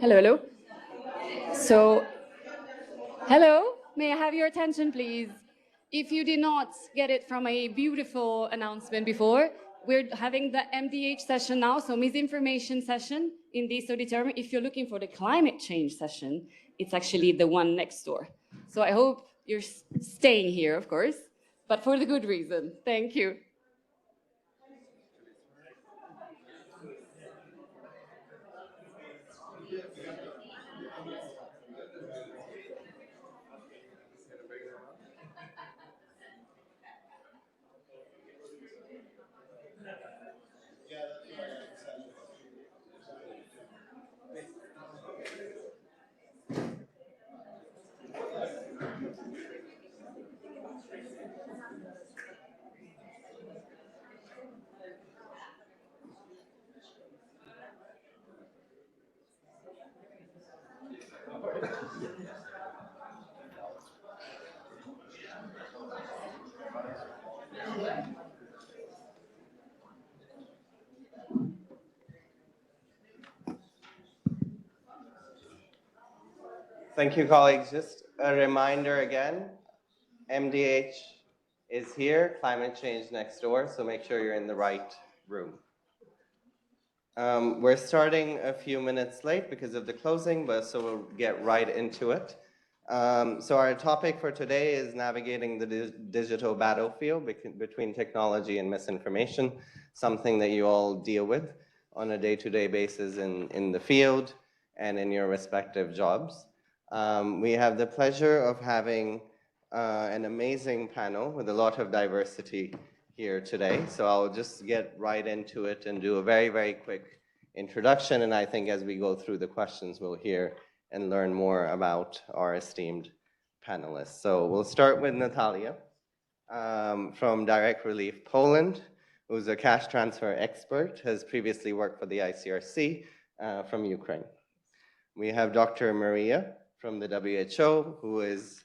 Hello. So, hello, may I have your attention, please? If you did not get it from a beautiful announcement before, we're having the MDH session now, so misinformation session in this auditorium. If you're looking for the climate change session, it's actually the one next door. So I hope you're staying here, of course, but for the good reason. Thank you. Thank you, colleagues. Just a reminder again, MDH is here, climate change next door, so make sure you're in the right room. We're starting a few minutes late because of the closing, but so we'll get right into it. So our topic for today is navigating the digital battlefield between technology and misinformation, something that you all deal with on a day-to-day basis in the field and in your respective jobs. We have the pleasure of having an amazing panel with a lot of diversity here today. So I'll just get right into it and do a very, very quick introduction. And I think as we go through the questions, we'll hear and learn more about our esteemed panelists. So we'll start with Nataliia from Direct Relief Poland, who's a cash transfer expert, has previously worked for the ICRC from Ukraine. We have Dr. Maria from the WHO, who is,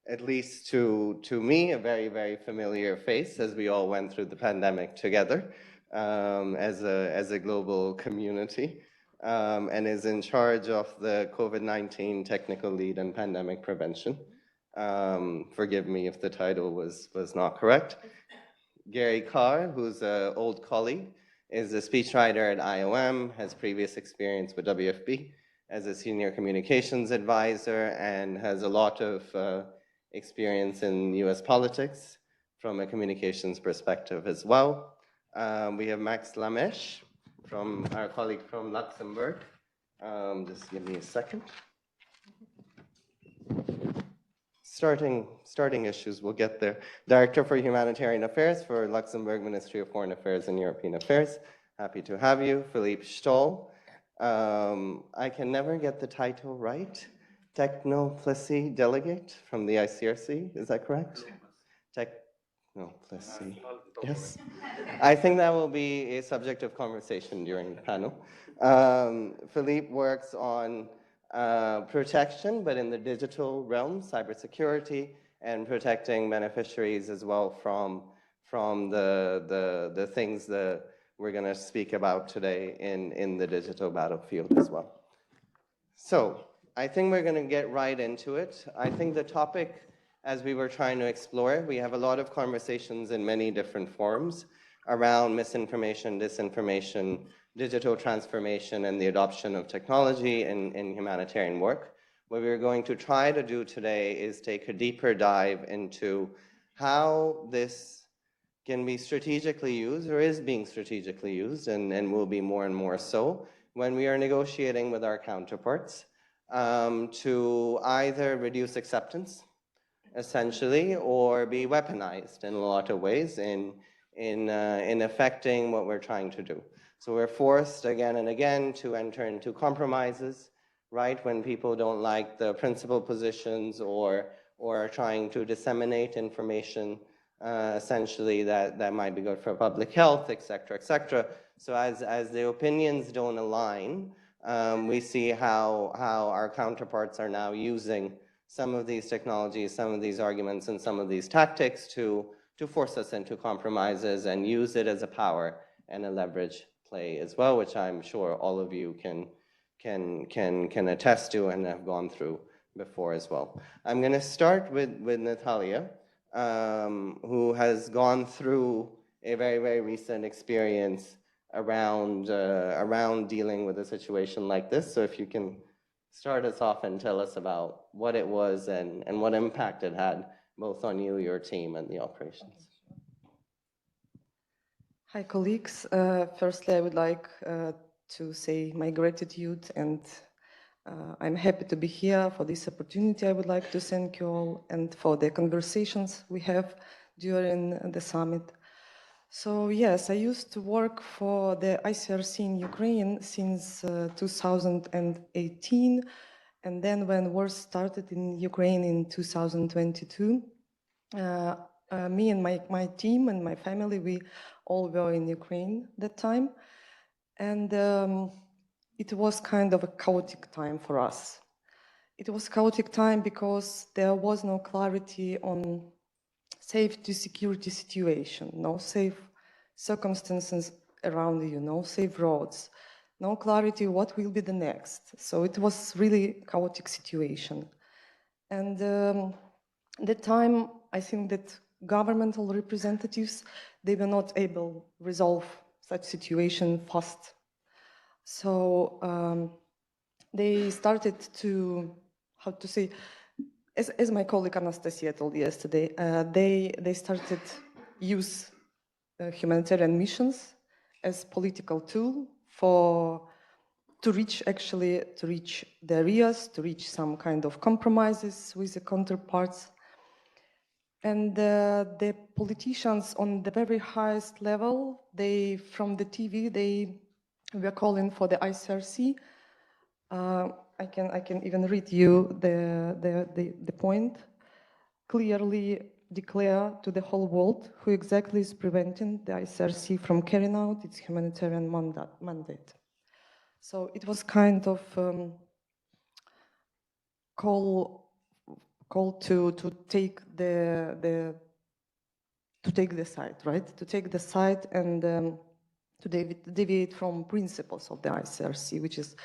at least to me, a very, very familiar face as we all went through the pandemic together as a global community, and is in charge of the COVID-19 technical lead and pandemic prevention. Forgive me if the title was not correct. Gary Karr, who's an old colleague, is a speechwriter at IOM, has previous experience with WFP as a senior communications advisor, and has a lot of experience in US politics from a communications perspective as well. We have Max Lamesch, from our colleague from Luxembourg. Just give me a second. Starting issues, we'll get there. Director for Humanitarian Affairs for Luxembourg Ministry of Foreign Affairs and European Affairs. Happy to have you. Philippe Stoll. I can never get the title right. Techplomacy Delegate from the ICRC, is that correct? Techplomacy, yes. I think that will be a subject of conversation during the panel. Philippe works on protection, but in the digital realm, cybersecurity, and protecting beneficiaries as well from the things that we're going to speak about today in the digital battlefield as well. So I think we're going to get right into it. I think the topic, as we were trying to explore, we have a lot of conversations in many different forums around misinformation, disinformation, digital transformation, and the adoption of technology in humanitarian work. What we're going to try to do today is take a deeper dive into how this can be strategically used, or is being strategically used, and will be more and more so when we are negotiating with our counterparts to either reduce acceptance essentially, or be weaponized in a lot of ways in affecting what we're trying to do. So we're forced again and again to enter into compromises, right, when people don't like the principal positions or are trying to disseminate information essentially that might be good for public health, et cetera. So as the opinions don't align, we see how our counterparts are now using some of these technologies, some of these arguments, and some of these tactics to force us into compromises and use it as a power and a leverage play as well, which I'm sure all of you can attest to and have gone through before as well. I'm going to start with Nataliia, who has gone through a very recent experience around dealing with a situation like this. So if you can start us off and tell us about what it was and what impact it had both on you, your team, and the operations. Hi, colleagues. Firstly, I would like to say my gratitude, and I'm happy to be here for this opportunity. I would like to thank you all and for the conversations we have during the summit. So yes, I used to work for the ICRC in Ukraine since 2018, and then when war started in Ukraine in 2022, me and my team and my family, we all were in Ukraine that time. And it was kind of a chaotic time for us. It was chaotic time because there was no clarity on safety, security situation, no safe circumstances around you, no safe roads, no clarity what will be the next. So it was really chaotic situation. And that time, I think that governmental representatives, they were not able to resolve such situation fast. So they started to, how to say, as my colleague Anastasia told yesterday, they started use humanitarian missions as political tool to reach the areas, to reach some kind of compromises with the counterparts. And the politicians on the very highest level, from the TV, they were calling for the ICRC. I can even read you the point. Clearly declare to the whole world who exactly is preventing the ICRC from carrying out its humanitarian mandate. So it was kind of call to take the side, right? To take the side and to deviate from principles of the ICRC, which is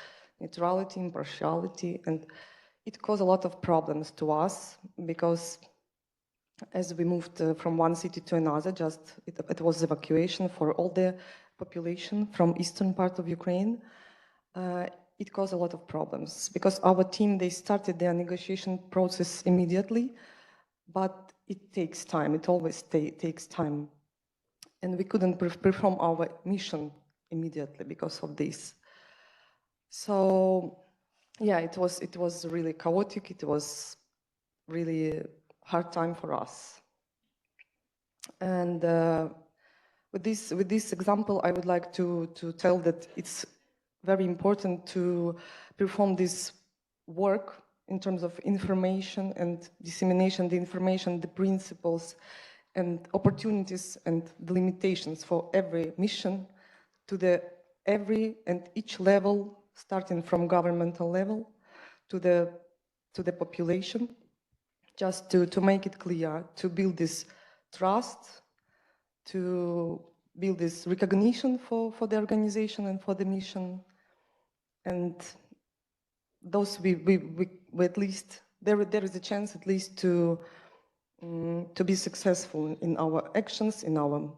neutrality, impartiality, and it caused a lot of problems to us because as we moved from one city to another, it was evacuation for all the population from eastern part of Ukraine. It caused a lot of problems because our team, they started their negotiation process immediately, but it takes time. It always takes time. And we couldn't perform our mission immediately because of this. So yeah, it was really chaotic. It was really hard time for us. And with this example, I would like to tell that it's very important to perform this work in terms of information and dissemination, the information, the principles and opportunities and the limitations for every mission to every and each level, starting from governmental level to the population, just to make it clear, to build this trust, to build this recognition for the organization and for the mission. And those we at least, there is a chance at least to be successful in our actions, in our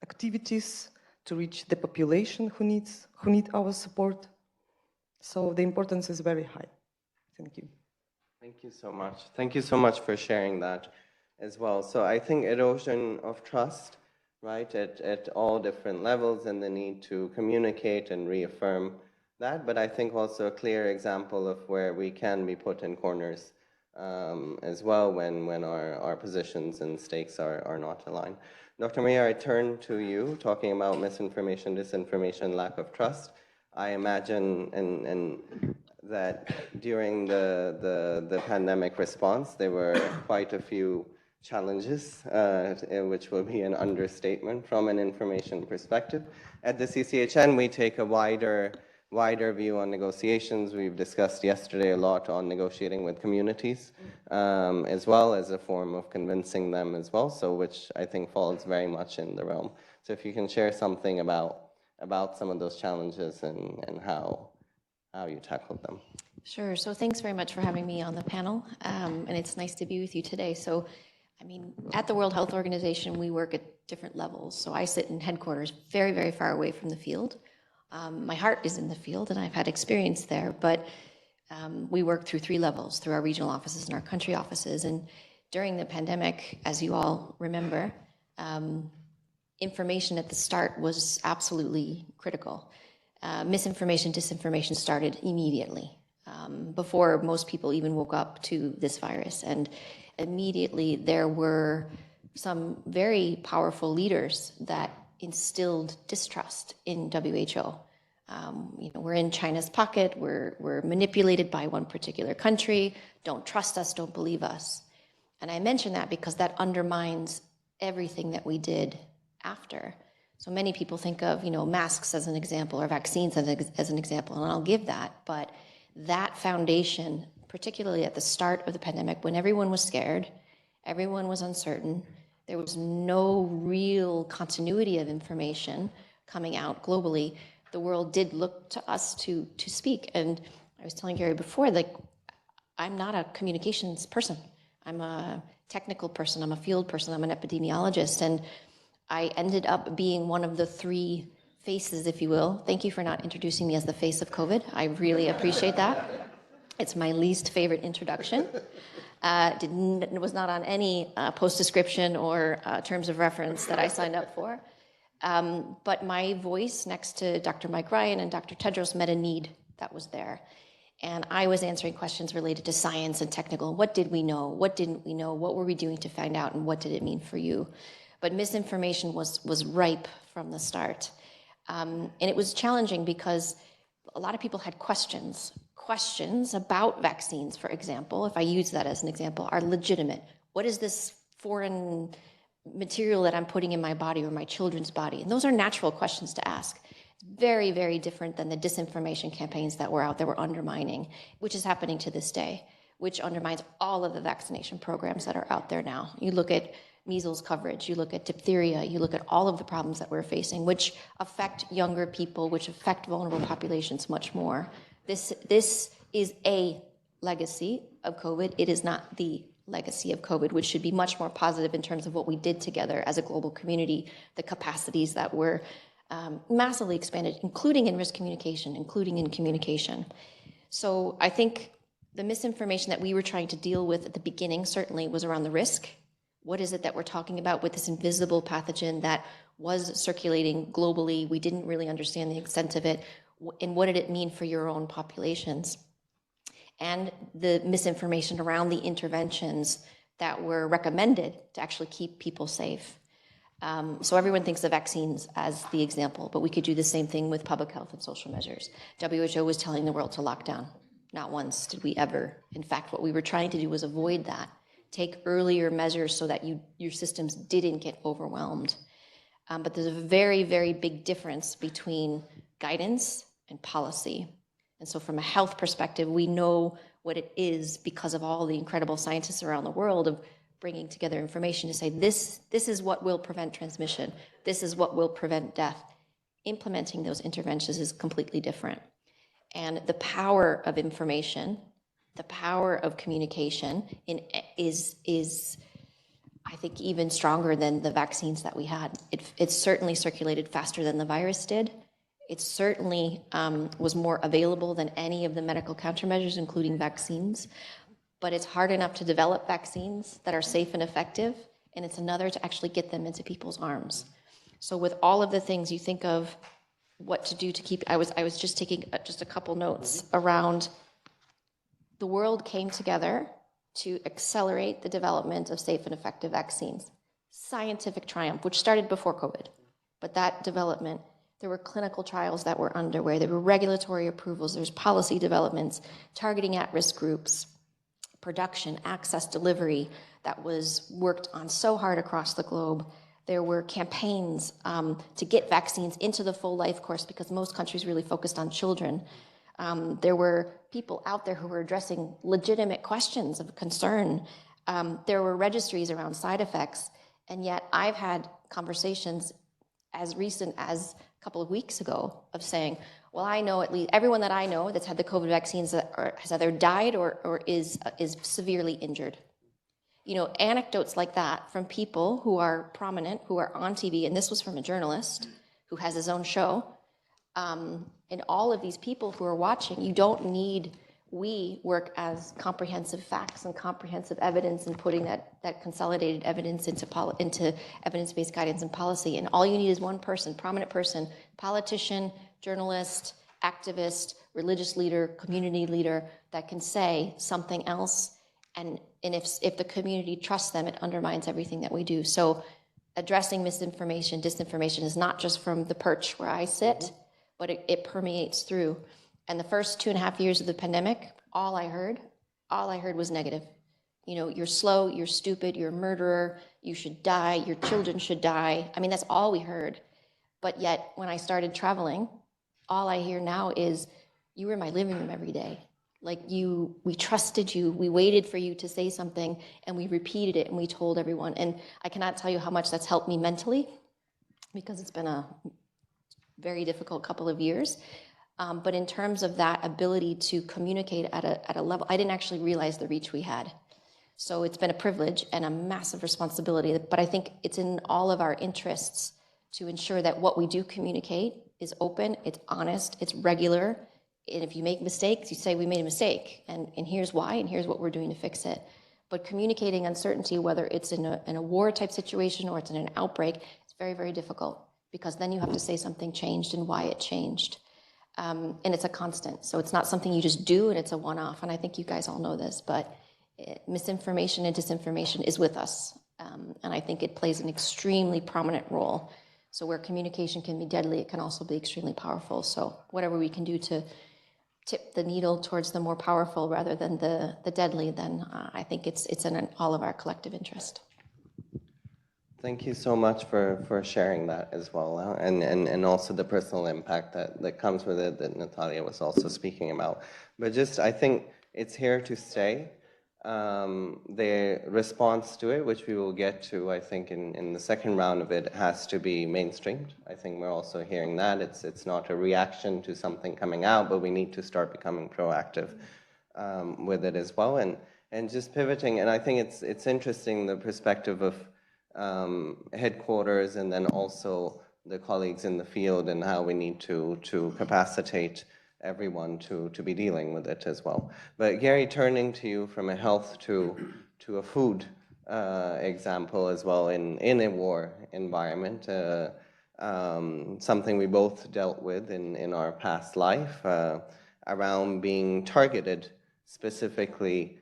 activities, to reach the population who need our support. So the importance is very high. Thank you. Thank you so much. Thank you so much for sharing that as well. So I think erosion of trust, right, at all different levels, and the need to communicate and reaffirm that, but I think also a clear example of where we can be put in corners as well when our positions and stakes are not aligned. Dr. Maria, I turn to you, talking about misinformation, disinformation, lack of trust. I imagine and that during the pandemic response, there were quite a few challenges, which will be an understatement from an information perspective. At the CCHN, we take a wider view on negotiations. We've discussed yesterday a lot on negotiating with communities, as well as a form of convincing them as well, so which I think falls very much in the realm. So if you can share something about some of those challenges and how you tackled them. Sure. So thanks very much for having me on the panel. And it's nice to be with you today. So, I mean, at the World Health Organization, we work at different levels. So I sit in headquarters very, very far away from the field. My heart is in the field and I've had experience there, but we work through 3 levels, through our regional offices and our country offices. And during the pandemic, as you all remember, information at the start was absolutely critical. Misinformation, disinformation started immediately, before most people even woke up to this virus. And immediately there were some very powerful leaders that instilled distrust in WHO. You know, we're in China's pocket, we're manipulated by one particular country, don't trust us, don't believe us. And I mention that because that undermines everything that we did after. So many people think of, you know, masks as an example or vaccines as an example, and I'll give that. But that foundation, particularly at the start of the pandemic, when everyone was scared, everyone was uncertain, there was no real continuity of information coming out globally, the world did look to us to speak. And I was telling Gary before, like, I'm not a communications person. I'm a technical person, I'm a field person, I'm an epidemiologist, and I ended up being one of the 3 faces, if you will. Thank you for not introducing me as the face of COVID. I really appreciate that. It's my least favorite introduction. It was not on any post description or terms of reference that I signed up for. But my voice next to Dr. Mike Ryan and Dr. Tedros met a need that was there. And I was answering questions related to science and technical. What did we know? What didn't we know? What were we doing to find out? And what did it mean for you? But misinformation was ripe from the start. And it was challenging because a lot of people had questions about vaccines, for example, if I use that as an example, are legitimate. What is this foreign material that I'm putting in my body or my children's body? And those are natural questions to ask. It's very, very different than the disinformation campaigns that were out there were undermining, which is happening to this day, which undermines all of the vaccination programs that are out there now. You look at measles coverage, you look at diphtheria, you look at all of the problems that we're facing, which affect younger people, which affect vulnerable populations much more. This is a legacy of COVID. It is not the legacy of COVID, which should be much more positive in terms of what we did together as a global community, the capacities that were massively expanded, including in risk communication, including in communication. So I think the misinformation that we were trying to deal with at the beginning certainly was around the risk. What is it that we're talking about with this invisible pathogen that was circulating globally? We didn't really understand the extent of it, and what did it mean for your own populations? And the misinformation around the interventions that were recommended to actually keep people safe. So everyone thinks of vaccines as the example, but we could do the same thing with public health and social measures. WHO was telling the world to lock down. Not once did we ever. In fact, what we were trying to do was avoid that. Take earlier measures so that your systems didn't get overwhelmed. But there's a very, very big difference between guidance and policy. And so from a health perspective, we know what it is because of all the incredible scientists around the world of bringing together information to say, this is what will prevent transmission. This is what will prevent death. Implementing those interventions is completely different. And the power of information, the power of communication is I think, even stronger than the vaccines that we had. It certainly circulated faster than the virus did. It certainly was more available than any of the medical countermeasures, including vaccines. But it's hard enough to develop vaccines that are safe and effective, and it's another to actually get them into people's arms. So with all of the things you think of what to do to keep, I was just taking just a couple notes around the world came together to accelerate the development of safe and effective vaccines. Scientific triumph, which started before COVID, but that development, there were clinical trials that were underway, there were regulatory approvals, there's policy developments, targeting at-risk groups, production, access, delivery that was worked on so hard across the globe. There were campaigns to get vaccines into the full life course because most countries really focused on children. There were people out there who were addressing legitimate questions of concern. There were registries around side effects, and yet I've had conversations as recent as a couple of weeks ago of saying, well, I know at least everyone that I know that's had the COVID vaccines has either died or is severely injured. You know, anecdotes like that from people who are prominent, who are on TV, and this was from a journalist who has his own show. And all of these people who are watching, you don't need, we work as comprehensive facts and comprehensive evidence and putting that consolidated evidence into evidence-based guidance and policy. And all you need is one person, prominent person, politician, journalist, activist, religious leader, community leader that can say something else. And if the community trusts them, it undermines everything that we do. So addressing misinformation, disinformation is not just from the perch where I sit, but it permeates through. And the first 2.5 years of the pandemic, all I heard was negative. You know, you're slow, you're stupid, you're a murderer, you should die, your children should die. I mean, that's all we heard. But yet, when I started traveling, all I hear now is, you were in my living room every day. Like we trusted you, we waited for you to say something, and we repeated it, and we told everyone. And I cannot tell you how much that's helped me mentally, because it's been a very difficult couple of years. But in terms of that ability to communicate at a level, I didn't actually realize the reach we had. So it's been a privilege and a massive responsibility, but I think it's in all of our interests to ensure that what we do communicate is open, it's honest, it's regular. And if you make mistakes, you say, we made a mistake, and here's why, and here's what we're doing to fix it. But communicating uncertainty, whether it's in a war type situation or it's in an outbreak, it's very, very difficult, because then you have to say something changed and why it changed. And it's a constant. So it's not something you just do and it's a one-off. And I think you guys all know this, but misinformation and disinformation is with us. And I think it plays an extremely prominent role. So where communication can be deadly, it can also be extremely powerful. So whatever we can do to tip the needle towards the more powerful rather than the deadly, then I think it's in all of our collective interest. Thank you so much for sharing that as well, and also the personal impact that comes with it that Nataliia was also speaking about. But just, I think it's here to stay. The response to it, which we will get to, I think, in the second round of it, has to be mainstreamed. I think we're also hearing that. It's not a reaction to something coming out, but we need to start becoming proactive with it as well. And just pivoting, and I think it's interesting, the perspective of headquarters and then also the colleagues in the field and how we need to capacitate everyone to be dealing with it as well. But Gary, turning to you from a health to a food example as well in a war environment, something we both dealt with in our past life, around being targeted specifically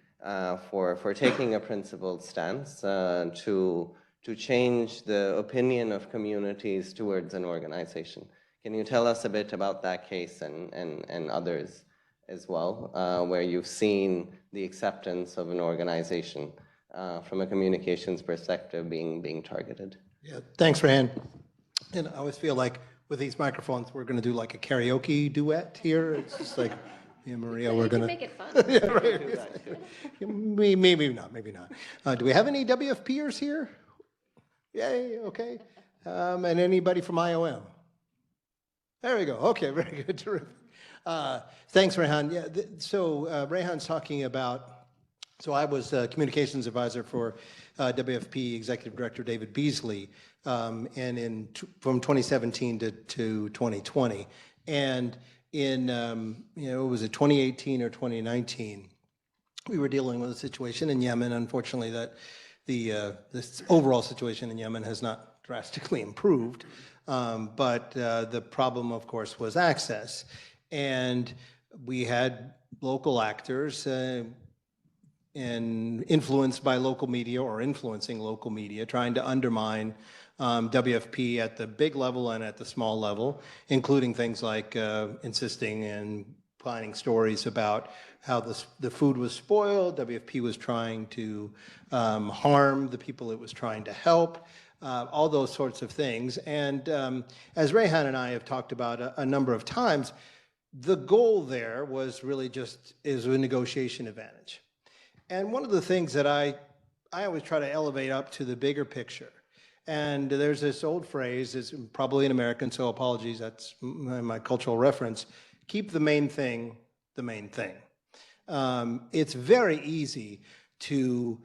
for taking a principled stance to change the opinion of communities towards an organization. Can you tell us a bit about that case and others as well, where you've seen the acceptance of an organization from a communications perspective being targeted? Yeah, thanks, Rand. And I always feel like with these microphones, we're going to do like a karaoke duet here. It's just like, yeah, Maria, we're going to make it fun. Yeah, right. Maybe not. Do we have any WFPers here? Yay, okay. And anybody from IOM? There we go. Okay, very good, terrific. Thanks, Rehan. Yeah, so Rehan's talking about, so I was a communications advisor for WFP Executive Director David Beasley, and from 2017 to 2020. And in, was it 2018 or 2019, we were dealing with a situation in Yemen, unfortunately, that this overall situation in Yemen has not drastically improved, but the problem, of course, was access. And we had local actors influenced by local media or influencing local media, trying to undermine WFP at the big level and at the small level, including things like insisting and planning stories about how the food was spoiled. WFP was trying to harm the people it was trying to help, all those sorts of things. And as Rehan and I have talked about a number of times, the goal there was really just is a negotiation advantage. And one of the things that I always try to elevate up to the bigger picture. And there's this old phrase, it's probably an American, so apologies, that's my cultural reference, keep the main thing the main thing. It's very easy to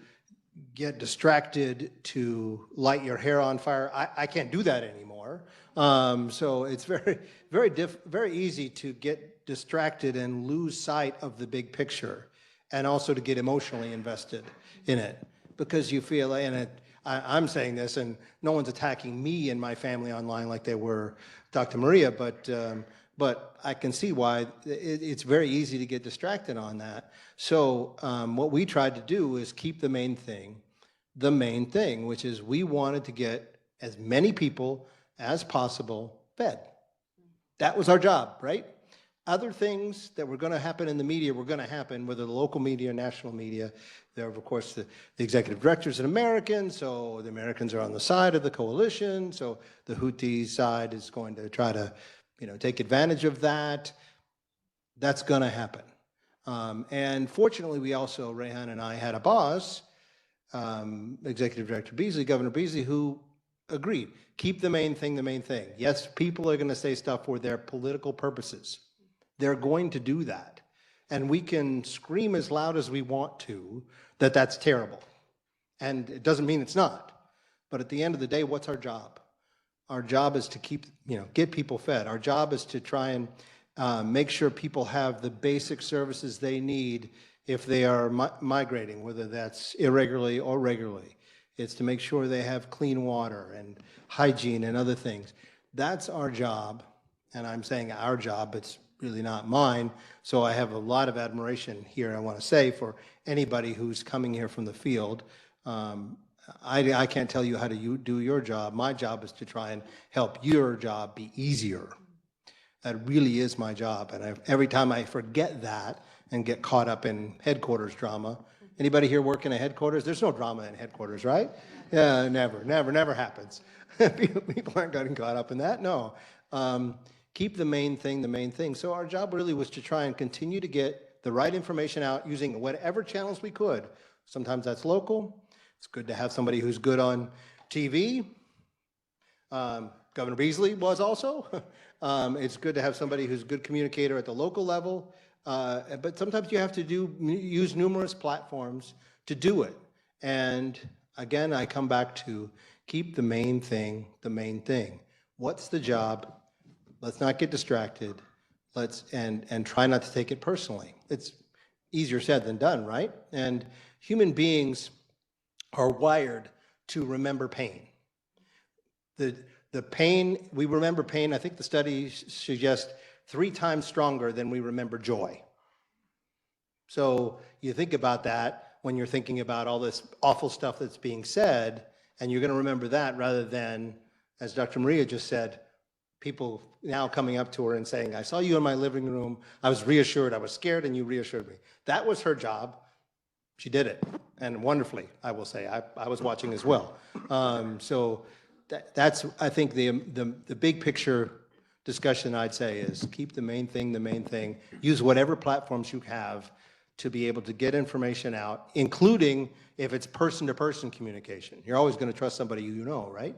get distracted, to light your hair on fire. I can't do that anymore. So it's very easy to get distracted and lose sight of the big picture, and also to get emotionally invested in it, because you feel, and I'm saying this, and no one's attacking me and my family online like they were Dr. Maria, but I can see why it's very easy to get distracted on that. So what we tried to do is keep the main thing, which is we wanted to get as many people as possible fed. That was our job, right? Other things that were going to happen in the media were going to happen, whether the local media or national media. There are, of course, the executive directors are Americans, so the Americans are on the side of the coalition, so the Houthi side is going to try to, take advantage of that. That's going to happen. And fortunately, we also, Rehan and I, had a boss, Executive Director Beasley, Governor Beasley, who agreed, keep the main thing the main thing. Yes, people are going to say stuff for their political purposes. They're going to do that. And we can scream as loud as we want to that that's terrible. And it doesn't mean it's not. But at the end of the day, what's our job? Our job is to keep, get people fed. Our job is to try and make sure people have the basic services they need if they are migrating, whether that's irregularly or regularly. It's to make sure they have clean water and hygiene and other things. That's our job. And I'm saying our job, it's really not mine. So I have a lot of admiration here, I want to say, for anybody who's coming here from the field. I can't tell you how to do your job. My job is to try and help your job be easier. That really is my job. And every time I forget that and get caught up in headquarters drama, anybody here work in a headquarters? There's no drama in headquarters, right? Yeah, never happens. People aren't getting caught up in that, no. Keep the main thing the main thing. So our job really was to try and continue to get the right information out using whatever channels we could. Sometimes that's local. It's good to have somebody who's good on TV. Governor Beasley was also. It's good to have somebody who's a good communicator at the local level. But sometimes you have to use numerous platforms to do it. And again, I come back to keep the main thing the main thing. What's the job? Let's not get distracted. And try not to take it personally. It's easier said than done, right? And human beings are wired to remember pain. The pain, we remember pain, I think the studies suggest 3 times stronger than we remember joy. So you think about that when you're thinking about all this awful stuff that's being said, and you're going to remember that rather than, as Dr. Maria just said, people now coming up to her and saying, I saw you in my living room, I was reassured, I was scared, and you reassured me. That was her job. She did it, and wonderfully, I will say. I was watching as well. So that's, I think, the big picture discussion, I'd say, is keep the main thing the main thing. Use whatever platforms you have to be able to get information out, including if it's person-to-person communication. You're always going to trust somebody you know, right?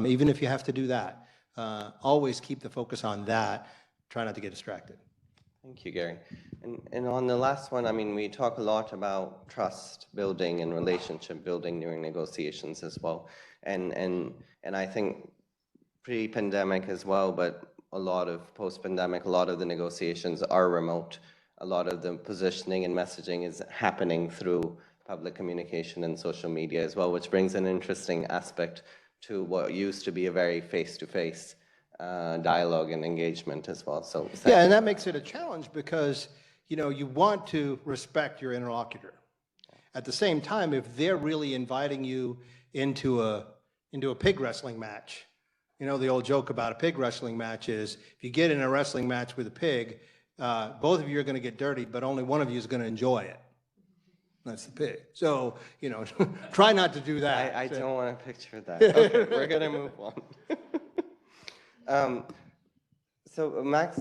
Even if you have to do that. Always keep the focus on that. Try not to get distracted. Thank you, Gary. And on the last one, I mean, we talk a lot about trust building and relationship building during negotiations as well. And I think pre-pandemic as well, but a lot of post-pandemic, a lot of the negotiations are remote. A lot of the positioning and messaging is happening through public communication and social media as well, which brings an interesting aspect to what used to be a very face-to-face dialogue and engagement as well. So yeah, and that makes it a challenge because you want to respect your interlocutor, At the same time, if they're really inviting you into a pig wrestling match, you know, the old joke about a pig wrestling match is, if you get in a wrestling match with a pig, both of you are going to get dirty, but only one of you is going to enjoy it. That's the pig. So, you know, try not to do that. I don't want to picture that. Okay, we're going to move on. So, Max,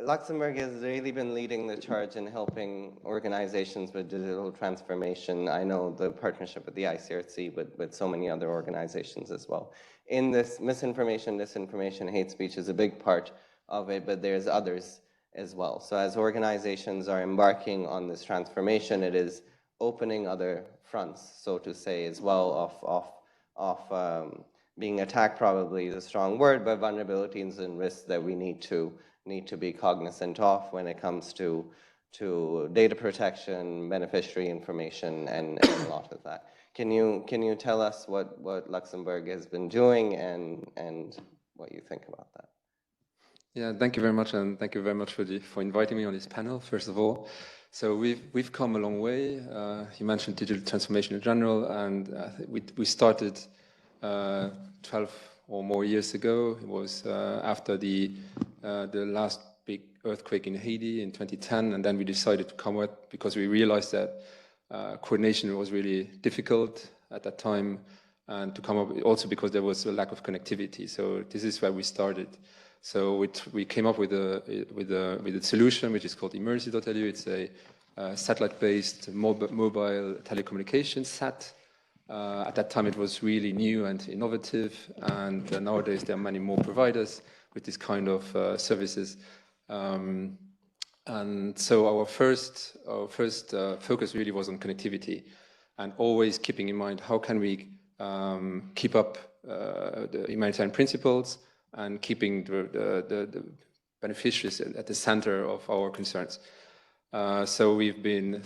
Luxembourg has really been leading the charge in helping organizations with digital transformation. I know the partnership with the ICRC, with so many other organizations as well. In this, misinformation, disinformation, hate speech is a big part of it, but there's others as well. So as organizations are embarking on this transformation, it is opening other fronts, so to say, as well, of being attacked, probably is a strong word, but vulnerabilities and risks that we need to be cognizant of when it comes to data protection, beneficiary information, and a lot of that. Can you tell us what Luxembourg has been doing and what you think about that? Yeah, thank you very much, and thank you very much for inviting me on this panel, first of all. So we've come a long way. You mentioned digital transformation in general, and we started 12 or more years ago. It was after the last big earthquake in Haiti in 2010, and then we decided to come up because we realized that coordination was really difficult at that time, and to come up also because there was a lack of connectivity. So this is where we started. So we came up with a solution which is called Immersi.lu. It's a satellite-based mobile telecommunications set. At that time, it was really new and innovative, and nowadays there are many more providers with this kind of services. And so our first focus really was on connectivity, and always keeping in mind how can we keep up the humanitarian principles and keeping the beneficiaries at the center of our concerns. So we've been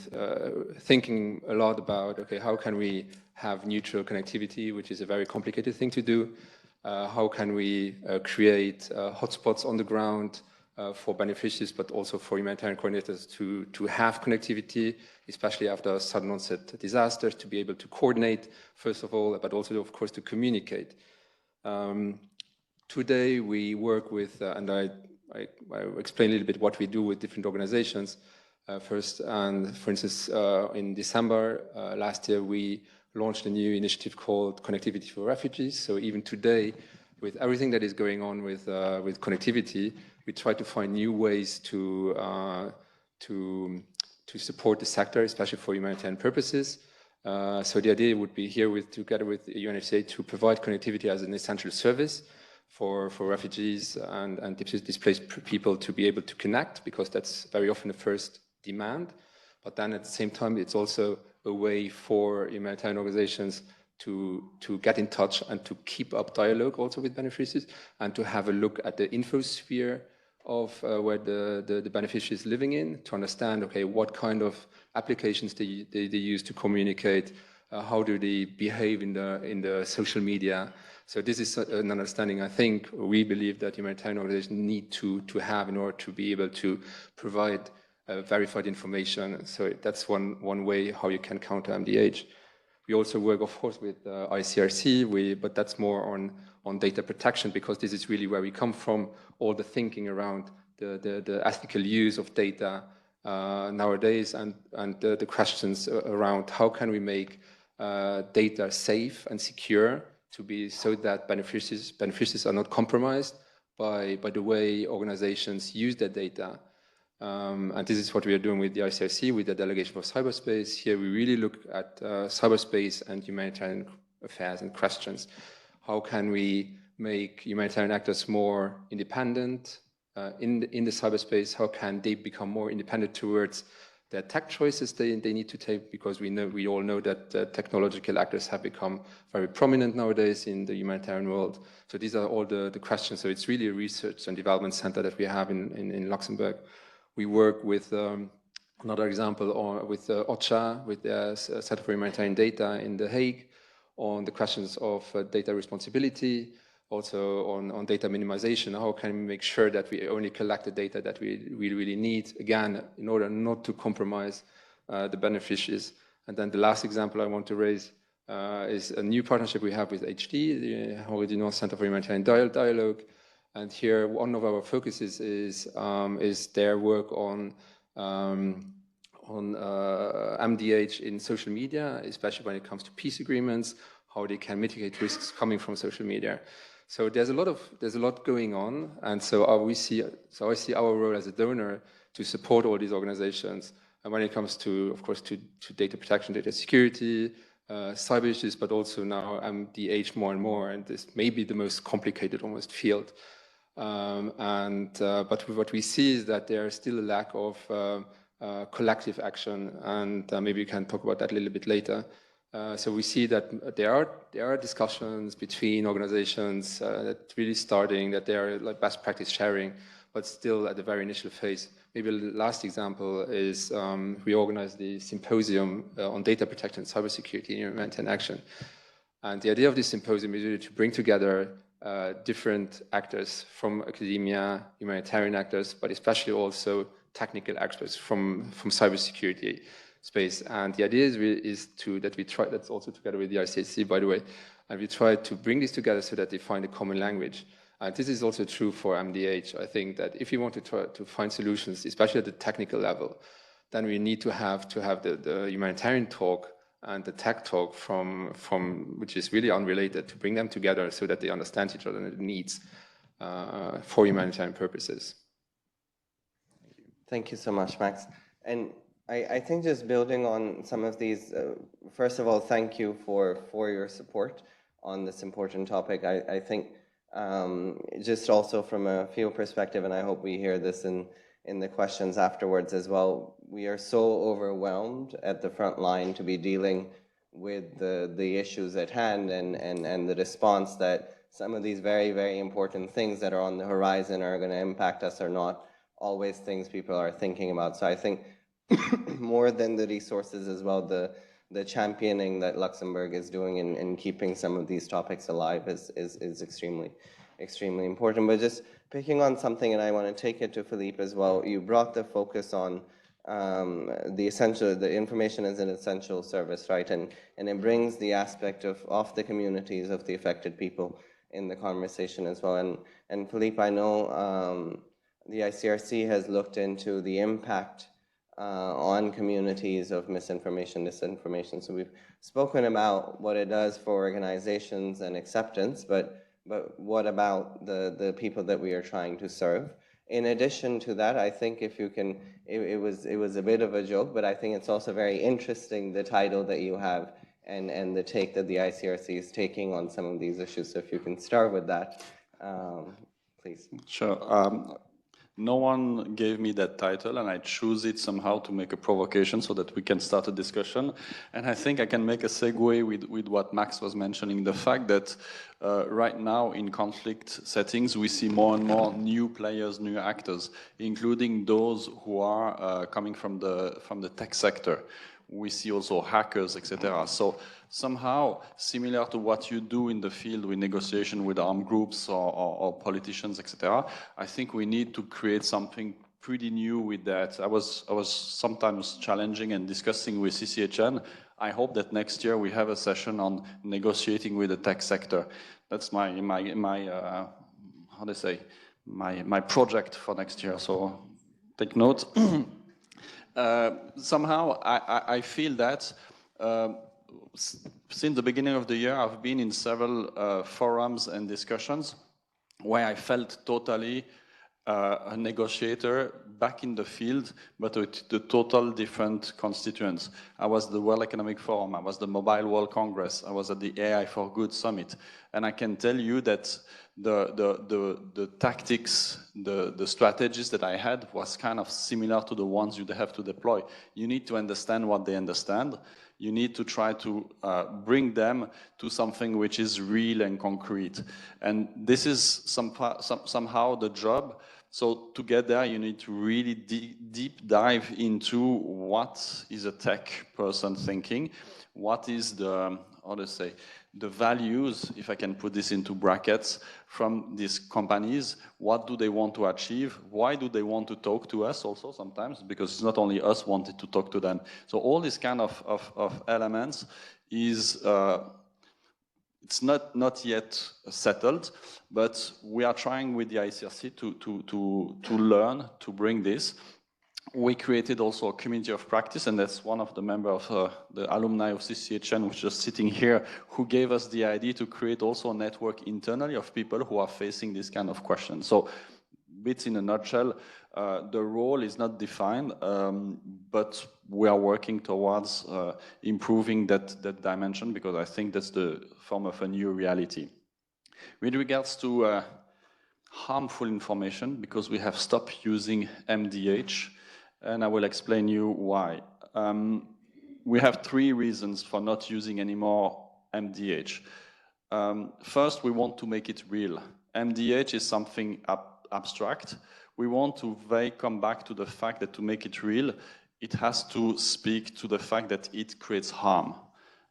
thinking a lot about, okay, how can we have neutral connectivity, which is a very complicated thing to do? How can we create hotspots on the ground for beneficiaries, but also for humanitarian coordinators to have connectivity, especially after sudden onset disasters, to be able to coordinate, first of all, but also, of course, to communicate. Today, we work with, and I explain a little bit what we do with different organizations. First, and for instance, in December last year, we launched a new initiative called Connectivity for Refugees. So even today, with everything that is going on with connectivity, we try to find new ways to support the sector, especially for humanitarian purposes. So the idea would be here, together with UNHCR, to provide connectivity as an essential service for refugees and displaced people to be able to connect, because that's very often the first demand. But then at the same time, it's also a way for humanitarian organizations to get in touch and to keep up dialogue also with beneficiaries, and to have a look at the infosphere of where the beneficiary is living in, to understand, okay, what kind of applications they use to communicate, how do they behave in the social media. So this is an understanding, I think, we believe that humanitarian organizations need to have in order to be able to provide verified information. So that's one way how you can counter MDH. We also work, of course, with ICRC, but that's more on data protection, because this is really where we come from, all the thinking around the ethical use of data nowadays, and the questions around how can we make data safe and secure to be so that beneficiaries are not compromised by the way organizations use their data. And this is what we are doing with the ICRC, with the Delegation for Cyberspace. Here we really look at cyberspace and humanitarian affairs and questions. How can we make humanitarian actors more independent in the cyberspace? How can they become more independent towards the tech choices they need to take? Because we all know that technological actors have become very prominent nowadays in the humanitarian world. So these are all the questions. So it's really a research and development center that we have in Luxembourg. We work with another example with OCHA, with the Center for Humanitarian Data in The Hague, on the questions of data responsibility, also on data minimization. How can we make sure that we only collect the data that we really need, again, in order not to compromise the beneficiaries. And then the last example I want to raise is a new partnership we have with HD, the Original Center for Humanitarian Dialogue. And here, one of our focuses is their work on MDH in social media, especially when it comes to peace agreements, how they can mitigate risks coming from social media. So there's a lot going on, and so I see our role as a donor to support all these organizations. And when it comes to, of course, to data protection, data security, cyber issues, but also now MDH more and more, and this may be the most complicated almost field. But what we see is that there is still a lack of collective action, and maybe we can talk about that a little bit later. So we see that there are discussions between organizations that really starting, that there are like best practice sharing, but still at the very initial phase. Maybe the last example is we organized the symposium on data protection and cybersecurity in humanitarian action. And the idea of this symposium is really to bring together different actors from academia, humanitarian actors, but especially also technical experts from cybersecurity space. And the idea is that we try, that's also together with the ICAC, by the way, and we try to bring this together so that they find a common language. And this is also true for MDH. I think that if you want to try to find solutions, especially at the technical level, then we need to have the humanitarian talk and the tech talk from which is really unrelated, to bring them together so that they understand each other and the needs for humanitarian purposes. Thank you so much, Max. And I think just building on some of these, first of all, thank you for your support on this important topic. I think just also from a field perspective, and I hope we hear this in the questions afterwards as well, we are so overwhelmed at the front line to be dealing with the issues at hand and the response that some of these very, very important things that are on the horizon are going to impact us are not always things people are thinking about. So I think more than the resources as well, the championing that Luxembourg is doing in keeping some of these topics alive is extremely, extremely important. But just picking on something, and I want to take it to Philippe as well, you brought the focus on the information as an essential service, right? And it brings the aspect of the communities, of the affected people in the conversation as well. And Philippe, I know the ICRC has looked into the impact on communities of misinformation, disinformation. So we've spoken about what it does for organizations and acceptance, but what about the people that we are trying to serve? In addition to that, I think if you can, it was a bit of a joke, but I think it's also very interesting, the title that you have and the take that the ICRC is taking on some of these issues. So if you can start with that, please. Sure. No one gave me that title, and I choose it somehow to make a provocation so that we can start a discussion. And I think I can make a segue with what Max was mentioning, the fact that right now in conflict settings, we see more and more new players, new actors, including those who are coming from the tech sector. We see also hackers, etc. So somehow, similar to what you do in the field with negotiation with armed groups or politicians, etc., I think we need to create something pretty new with that. I was sometimes challenging and discussing with CCHN. I hope that next year we have a session on negotiating with the tech sector. That's my how do I say, my project for next year. So take note. Somehow I feel that since the beginning of the year, I've been in several forums and discussions where I felt totally a negotiator back in the field, but with the total different constituents. I was at the World Economic Forum, I was the Mobile World Congress, I was at the AI for Good Summit, and I can tell you that the tactics, the strategies that I had was kind of similar to the ones you'd have to deploy. You need to understand what they understand. You need to try to bring them to something which is real and concrete. And this is somehow the job. So to get there, you need to really deep dive into what is a tech person thinking, what is the how to say, the values, if I can put this into brackets, from these companies. What do they want to achieve? Why do they want to talk to us also sometimes? Because it's not only us wanting to talk to them. So all these kind of elements is, it's not yet settled, but we are trying with the ICRC to learn, to bring this. We created also a community of practice, and that's one of the members of the alumni of CCHN, which is just sitting here, who gave us the idea to create also a network internally of people who are facing this kind of question. So, bits in a nutshell, the role is not defined, but we are working towards improving that dimension, because I think that's the form of a new reality. With regards to harmful information, because we have stopped using MDH, and I will explain you why. We have 3 reasons for not using anymore MDH. First, we want to make it real. MDH is something abstract. We want to come back to the fact that to make it real, it has to speak to the fact that it creates harm.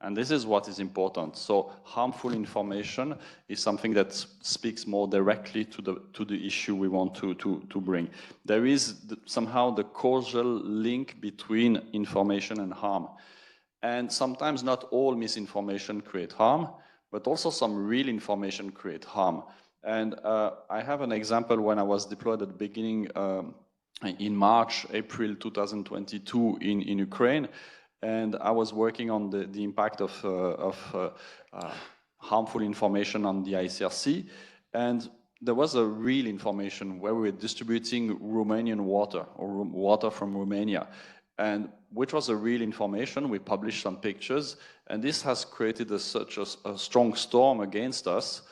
And this is what is important. So harmful information is something that speaks more directly to the issue we want to bring. There is somehow the causal link between information and harm. And sometimes not all misinformation create harm, but also some real information create harm. And I have an example when I was deployed at the beginning in March, April 2022 in Ukraine. And I was working on the impact of harmful information on the ICRC. And there was a real information where we were distributing Romanian water, or water from Romania, and which was a real information. We published some pictures, and this has created such a strong storm against us.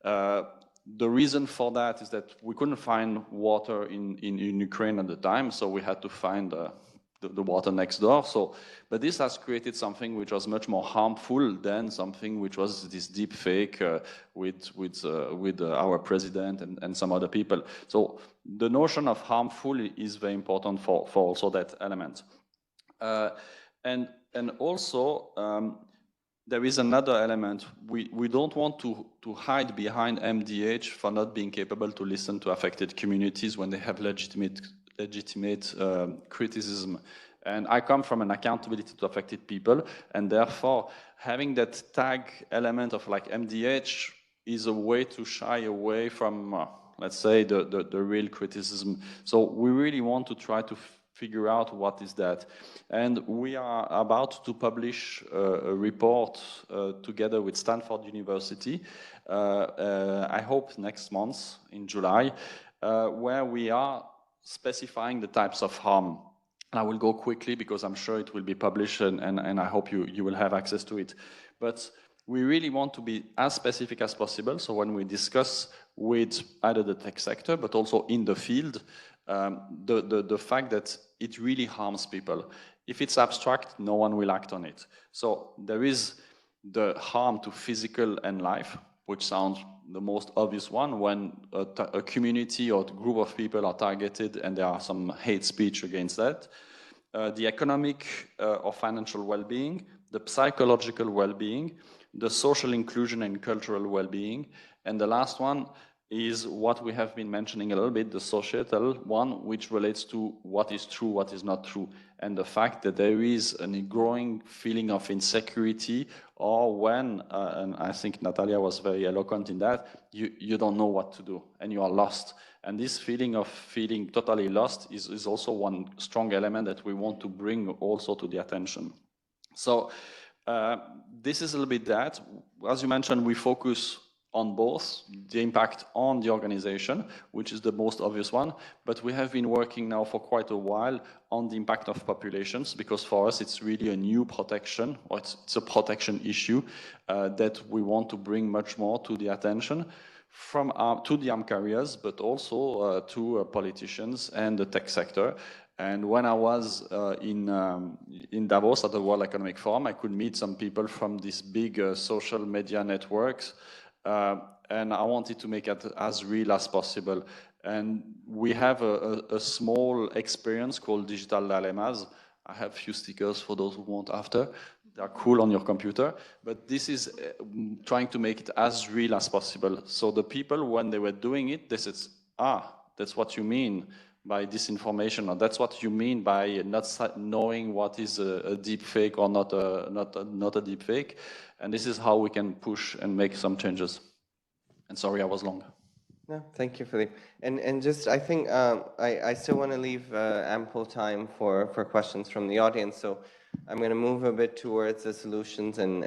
The reason for that is that we couldn't find water in Ukraine at the time, so we had to find the water next door. So, but this has created something which was much more harmful than something which was this deep fake with our president and some other people. So the notion of harmful is very important for also that element. And also there is another element. We don't want to hide behind MDH for not being capable to listen to affected communities when they have legitimate criticism. And I come from an accountability to affected people, and therefore having that tag element of like MDH is a way to shy away from, let's say, the real criticism. So we really want to try to figure out what is that. And we are about to publish a report together with Stanford University, I hope next month in July, where we are specifying the types of harm. I will go quickly because I'm sure it will be published, and I hope you will have access to it. But we really want to be as specific as possible. So when we discuss with either the tech sector, but also in the field, the fact that it really harms people. If it's abstract, no one will act on it. So there is the harm to physical and life, which sounds the most obvious one, when a community or a group of people are targeted and there are some hate speech against that. The economic or financial well-being, the psychological well-being, the social inclusion and cultural well-being, and the last one is what we have been mentioning a little bit, the societal one, which relates to what is true, what is not true, and the fact that there is a growing feeling of insecurity, or when, and I think Nataliia was very eloquent in that, you don't know what to do, and you are lost. And this feeling of feeling totally lost is also one strong element that we want to bring also to the attention. So this is a little bit that. As you mentioned, we focus on both the impact on the organization, which is the most obvious one, but we have been working now for quite a while on the impact of populations, because for us it's really a new protection, or it's a protection issue that we want to bring much more to the attention from to the armed carriers, but also to politicians and the tech sector. And when I was in Davos at the World Economic Forum, I could meet some people from these big social media networks, and I wanted to make it as real as possible. And we have a small experience called digital dilemmas. I have a few stickers for those who want after. They're cool on your computer, but this is trying to make it as real as possible. So the people, when they were doing it, they said, that's what you mean by disinformation, or that's what you mean by not knowing what is a deep fake or not a deep fake. And this is how we can push and make some changes. And sorry, I was long. No, thank you, Philippe. And just, I think I still want to leave ample time for questions from the audience. So I'm going to move a bit towards the solutions and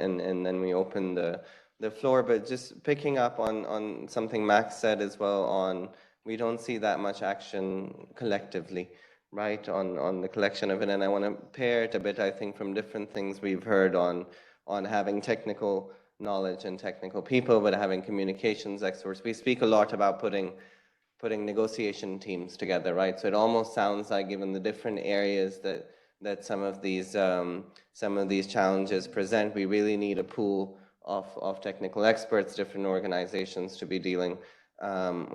then we open the floor. But just picking up on something Max said as well on, we don't see that much action collectively, right, on the collection of it. And I want to pair it a bit, I think, from different things we've heard on having technical knowledge and technical people, but having communications experts. We speak a lot about putting negotiation teams together, right? So it almost sounds like, given the different areas that some of these challenges present, we really need a pool of technical experts, different organizations to be dealing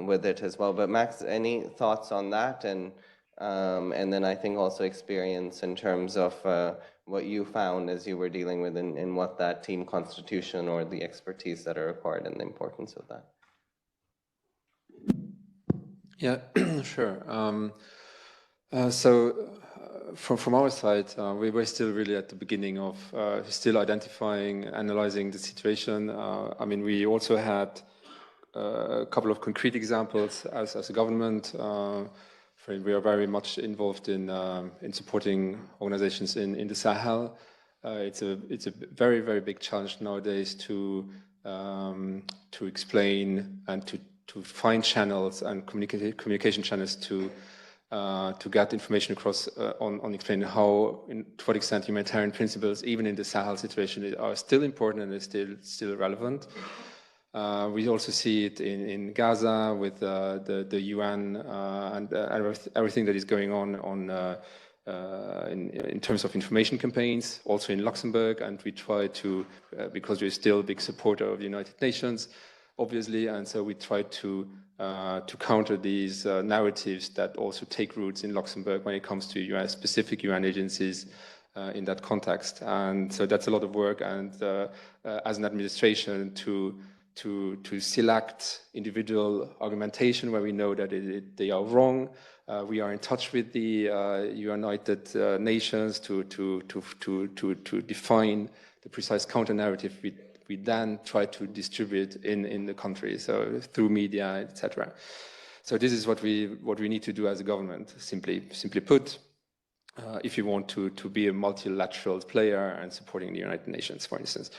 with it as well. But Max, any thoughts on that? And then I think also experience in terms of what you found as you were dealing with in what that team constitution or the expertise that are required and the importance of that. Yeah, sure. From our side, we were still really at the beginning of still identifying, analyzing the situation. I mean, we also had a couple of concrete examples as a government. We are very much involved in supporting organizations in the Sahel. It's a very, very big challenge nowadays to explain and to find channels and communication channels to get information across on explaining how, to what extent humanitarian principles, even in the Sahel situation, are still important and are still relevant. We also see it in Gaza with the UN and everything that is going on in terms of information campaigns, also in Luxembourg, and we try to, because we're still a big supporter of the United Nations, obviously, and so we try to counter these narratives that also take roots in Luxembourg when it comes to specific UN agencies in that context. And so that's a lot of work, and as an administration to select individual argumentation where we know that they are wrong. We are in touch with the United Nations to define the precise counter narrative we then try to distribute in the country, so through media, etc. So this is what we need to do as a government. Simply put, if you want to be a multilateral player and supporting the United Nations, for instance.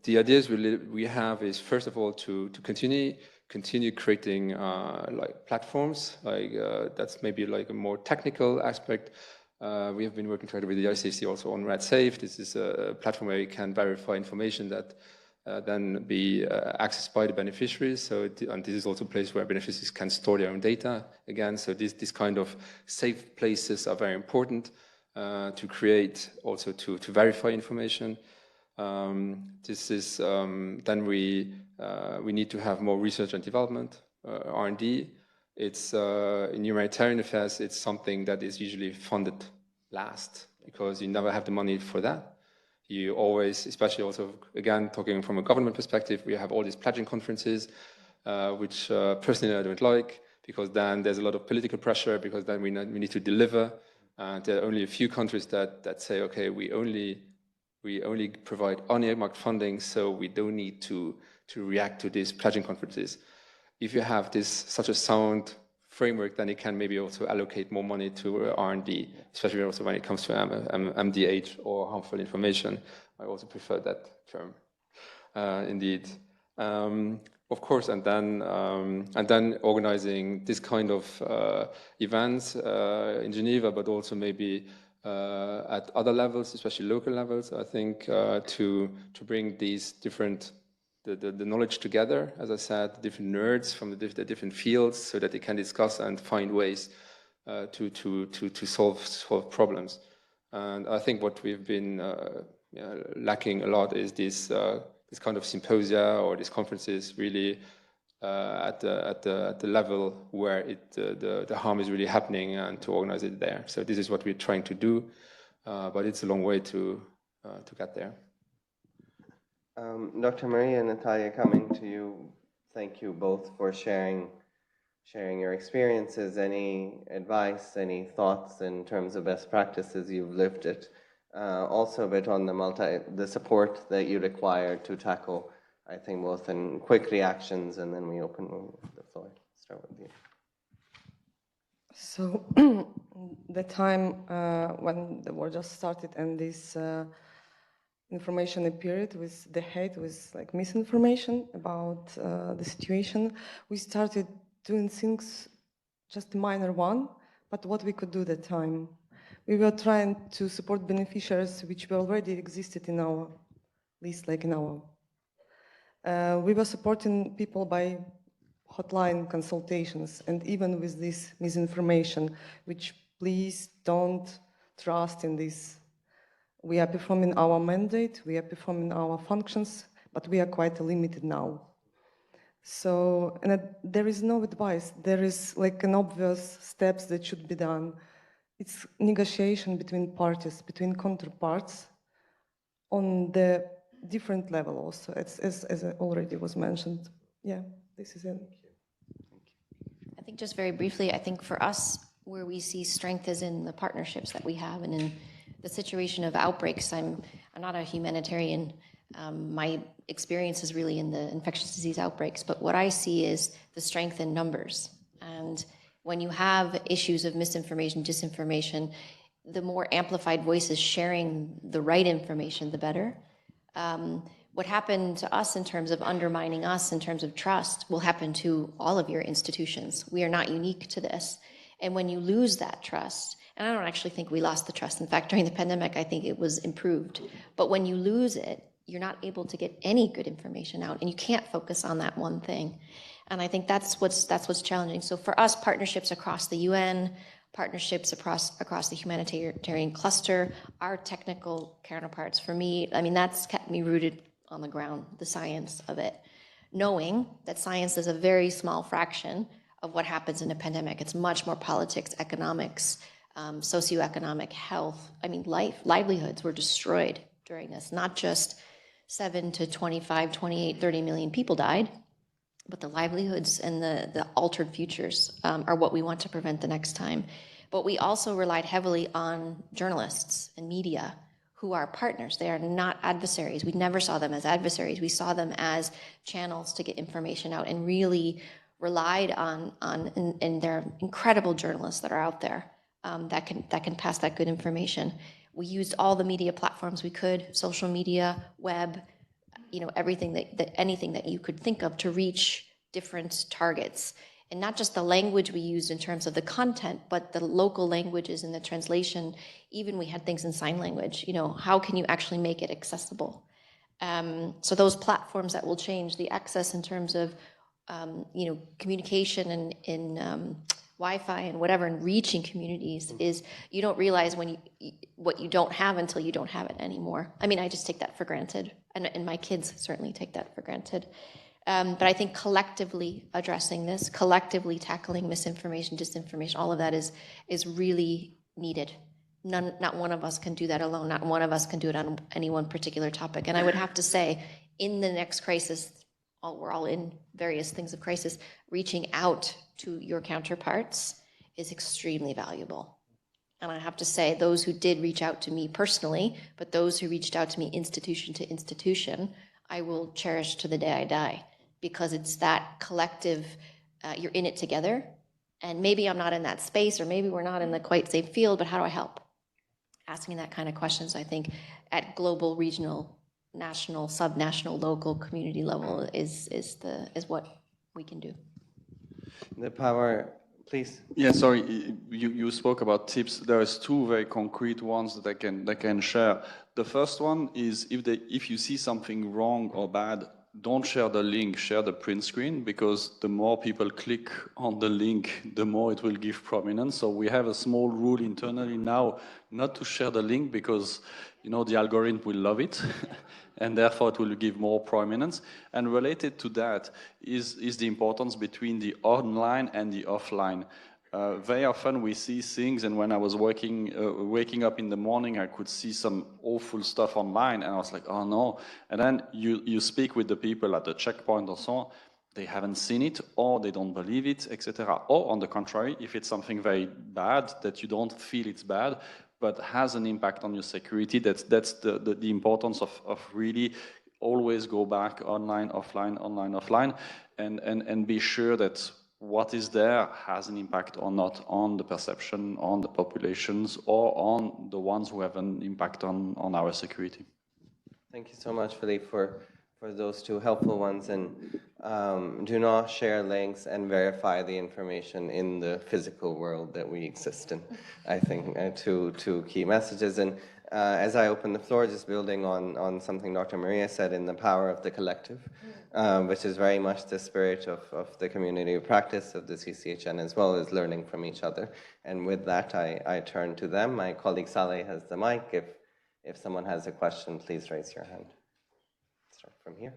The ideas we have is, first of all, to continue creating like platforms, like that's maybe like a more technical aspect. We have been working together with the ICC also on RedSafe. This is a platform where you can verify information that then be accessed by the beneficiaries. So, and this is also a place where beneficiaries can store their own data again. So this kind of safe places are very important to create, also to verify information. This is then we need to have more research and development, R&D. It's in humanitarian affairs, it's something that is usually funded last because you never have the money for that. You always, especially also, again, talking from a government perspective, we have all these pledging conferences, which personally I don't like, because then there's a lot of political pressure, because then we need to deliver. And there are only a few countries that say, okay, we only provide unearmarked funding, so we don't need to react to these pledging conferences. If you have such a sound framework, then you can maybe also allocate more money to R&D, especially also when it comes to MDH or harmful information. I also prefer that term, indeed. Of course, and then organizing this kind of events in Geneva, but also maybe at other levels, especially local levels, I think, to bring these different the knowledge together, as I said, different nerds from the different fields, so that they can discuss and find ways to solve problems. And I think what we've been lacking a lot is this kind of symposia or these conferences really at the level where the harm is really happening and to organize it there. So this is what we're trying to do, but it's a long way to get there. Dr. Maria and Nataliia, coming to you, thank you both for sharing your experiences. Any advice, any thoughts in terms of best practices you've lived it? Also a bit on the support that you require to tackle, I think, both in quick reactions, and then we open the floor. Start with you. So the time when the war just started and this information appeared with the hate, with like misinformation about the situation, we started doing things, just a minor one, but what we could do at the time. We were trying to support beneficiaries which were already existed in our list, like in our. We were supporting people by hotline consultations, and even with this misinformation, which please don't trust in this. We are performing our mandate, we are performing our functions, but we are quite limited now. So, and there is no advice, there is like an obvious steps that should be done. It's negotiation between parties, between counterparts on the different level also, as already was mentioned. Yeah, this is it. I think just very briefly, I think for us, where we see strength is in the partnerships that we have and in the situation of outbreaks. I'm not a humanitarian. My experience is really in the infectious disease outbreaks, but what I see is the strength in numbers. And when you have issues of misinformation, disinformation, the more amplified voices sharing the right information, the better. What happened to us in terms of undermining us, in terms of trust, will happen to all of your institutions. We are not unique to this. And when you lose that trust, and I don't actually think we lost the trust. In fact, during the pandemic, I think it was improved. But when you lose it, you're not able to get any good information out, and you can't focus on that one thing. And I think that's what's challenging. So for us, partnerships across the UN, partnerships across the humanitarian cluster, our technical counterparts, for me, I mean, that's kept me rooted on the ground, the science of it, knowing that science is a very small fraction of what happens in a pandemic. It's much more politics, economics, socioeconomic health. I mean, livelihoods were destroyed during this. Not just 7 to 25, 28, 30 million people died, but the livelihoods and the altered futures are what we want to prevent the next time. But we also relied heavily on journalists and media who are partners. They are not adversaries. We never saw them as adversaries. We saw them as channels to get information out, and really relied on and there are incredible journalists that are out there that can pass that good information. We used all the media platforms we could, social media, web, everything anything that you could think of to reach different targets. And not just the language we used in terms of the content, but the local languages and the translation. Even we had things in sign language. How can you actually make it accessible? So those platforms that will change the access in terms of communication and in Wi-Fi and whatever, and reaching communities is, you don't realize what you don't have until you don't have it anymore. I mean, I just take that for granted, and my kids certainly take that for granted. But I think collectively addressing this, collectively tackling misinformation, disinformation, all of that is really needed. Not one of us can do that alone. Not one of us can do it on any one particular topic. And I would have to say, in the next crisis, we're all in various things of crisis, reaching out to your counterparts is extremely valuable. And I have to say, those who did reach out to me personally, but those who reached out to me institution to institution, I will cherish to the day I die, because it's that collective, you're in it together. And maybe I'm not in that space, or maybe we're not in the quite same field, but how do I help? Asking that kind of questions, I think, at global, regional, national, subnational, local, community level is what we can do. The power, please. Yeah, sorry, you spoke about tips. There is two very concrete ones that I can share. The first one is, if you see something wrong or bad, don't share the link, share the print screen, because the more people click on the link, the more it will give prominence. So we have a small rule internally now not to share the link, because the algorithm will love it and therefore it will give more prominence. And related to that is the importance between the online and the offline. Very often we see things, and when I was waking up in the morning, I could see some awful stuff online, and I was like, oh no. And then you speak with the people at the checkpoint or so on, they haven't seen it, or they don't believe it, etc. Or on the contrary, if it's something very bad that you don't feel it's bad, but has an impact on your security, that's the importance of really always go back online, offline, and be sure that what is there has an impact or not on the perception, on the populations, or on the ones who have an impact on our security. Thank you so much, Philippe, for those two helpful ones. And do not share links and verify the information in the physical world that we exist in. I think two key messages. And as I open the floor, just building on something Dr. Maria said in the power of the collective, which is very much the spirit of the community of practice of the CCHN, as well as learning from each other. And with that, I turn to them. My colleague Saleh has the mic. If someone has a question, please raise your hand. Start from here.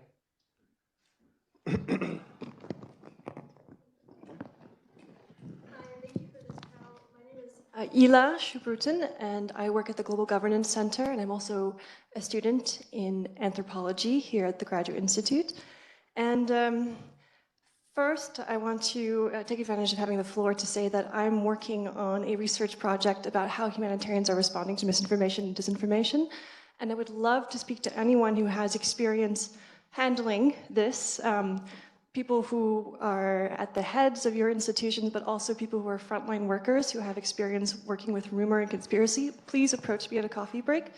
Ila Shubrutin, and I work at the Global Governance Center, and I'm also a student in anthropology here at the Graduate Institute. And first, I want to take advantage of having the floor to say that I'm working on a research project about how humanitarians are responding to misinformation and disinformation, and I would love to speak to anyone who has experience handling this. People who are at the heads of your institutions, but also people who are frontline workers who have experience working with rumor and conspiracy, please approach me at a coffee break.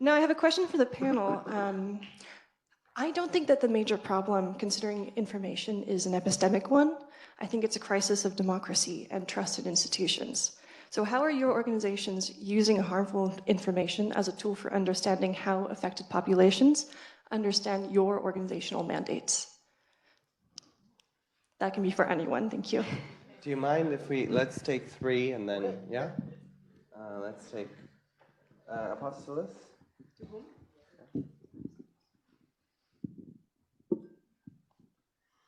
Now, I have a question for the panel. I don't think that the major problem, considering information, is an epistemic one. I think it's a crisis of democracy and trust in institutions. So how are your organizations using harmful information as a tool for understanding how affected populations understand your organizational mandates? That can be for anyone, thank you. Do you mind if let's take three and then, yeah? Let's take Apostolos.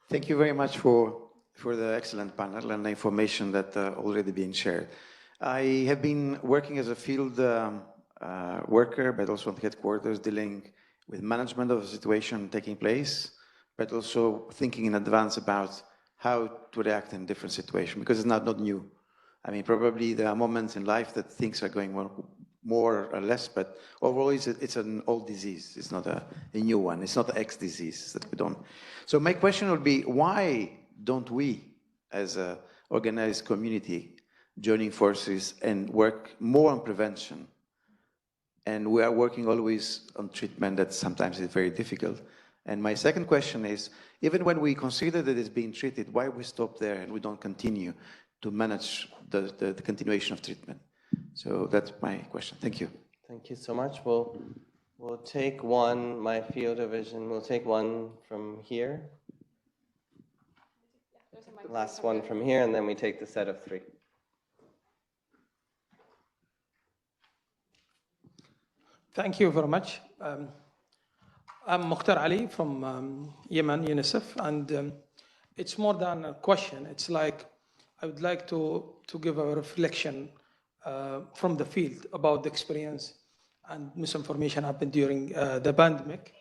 Thank you very much for the excellent panel and the information that already been shared. I have been working as a field worker, but also at headquarters, dealing with management of the situation taking place, but also thinking in advance about how to react in different situations, because it's not new. I mean, probably there are moments in life that things are going more or less, but overall it's an old disease. It's not a new one. It's not an X disease that we don't. So my question would be, why don't we, as an organized community, joining forces and work more on prevention? And we are working always on treatment that sometimes is very difficult. And my second question is, even when we consider that it's being treated, why we stop there and we don't continue to manage the continuation of treatment? So that's my question. Thank you. Thank you so much. We'll take one, my field division, we'll take one from here. Last one from here, and then we take the set of three. Thank you very much. I'm Mukhtar Ali from Yemen, UNICEF, and it's more than a question. It's like I would like to give a reflection from the field about the experience and misinformation happened during the pandemic.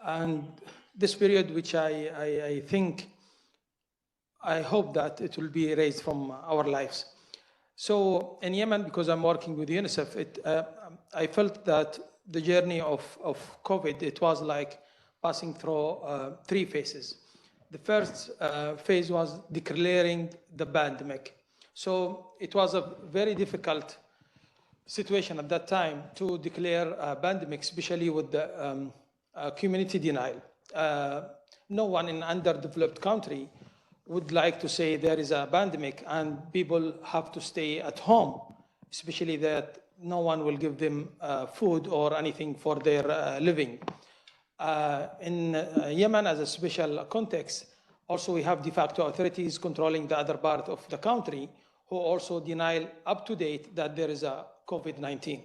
And this period, which I think, I hope that it will be erased from our lives. So in Yemen, because I'm working with UNICEF, I felt that the journey of COVID, it was like passing through three phases. The first phase was declaring the pandemic. So it was a very difficult situation at that time to declare a pandemic, especially with the community denial. No one in an underdeveloped country would like to say there is a pandemic and people have to stay at home, especially that no one will give them food or anything for their living. In Yemen, as a special context, also we have de facto authorities controlling the other part of the country who also deny up to date that there is a COVID-19.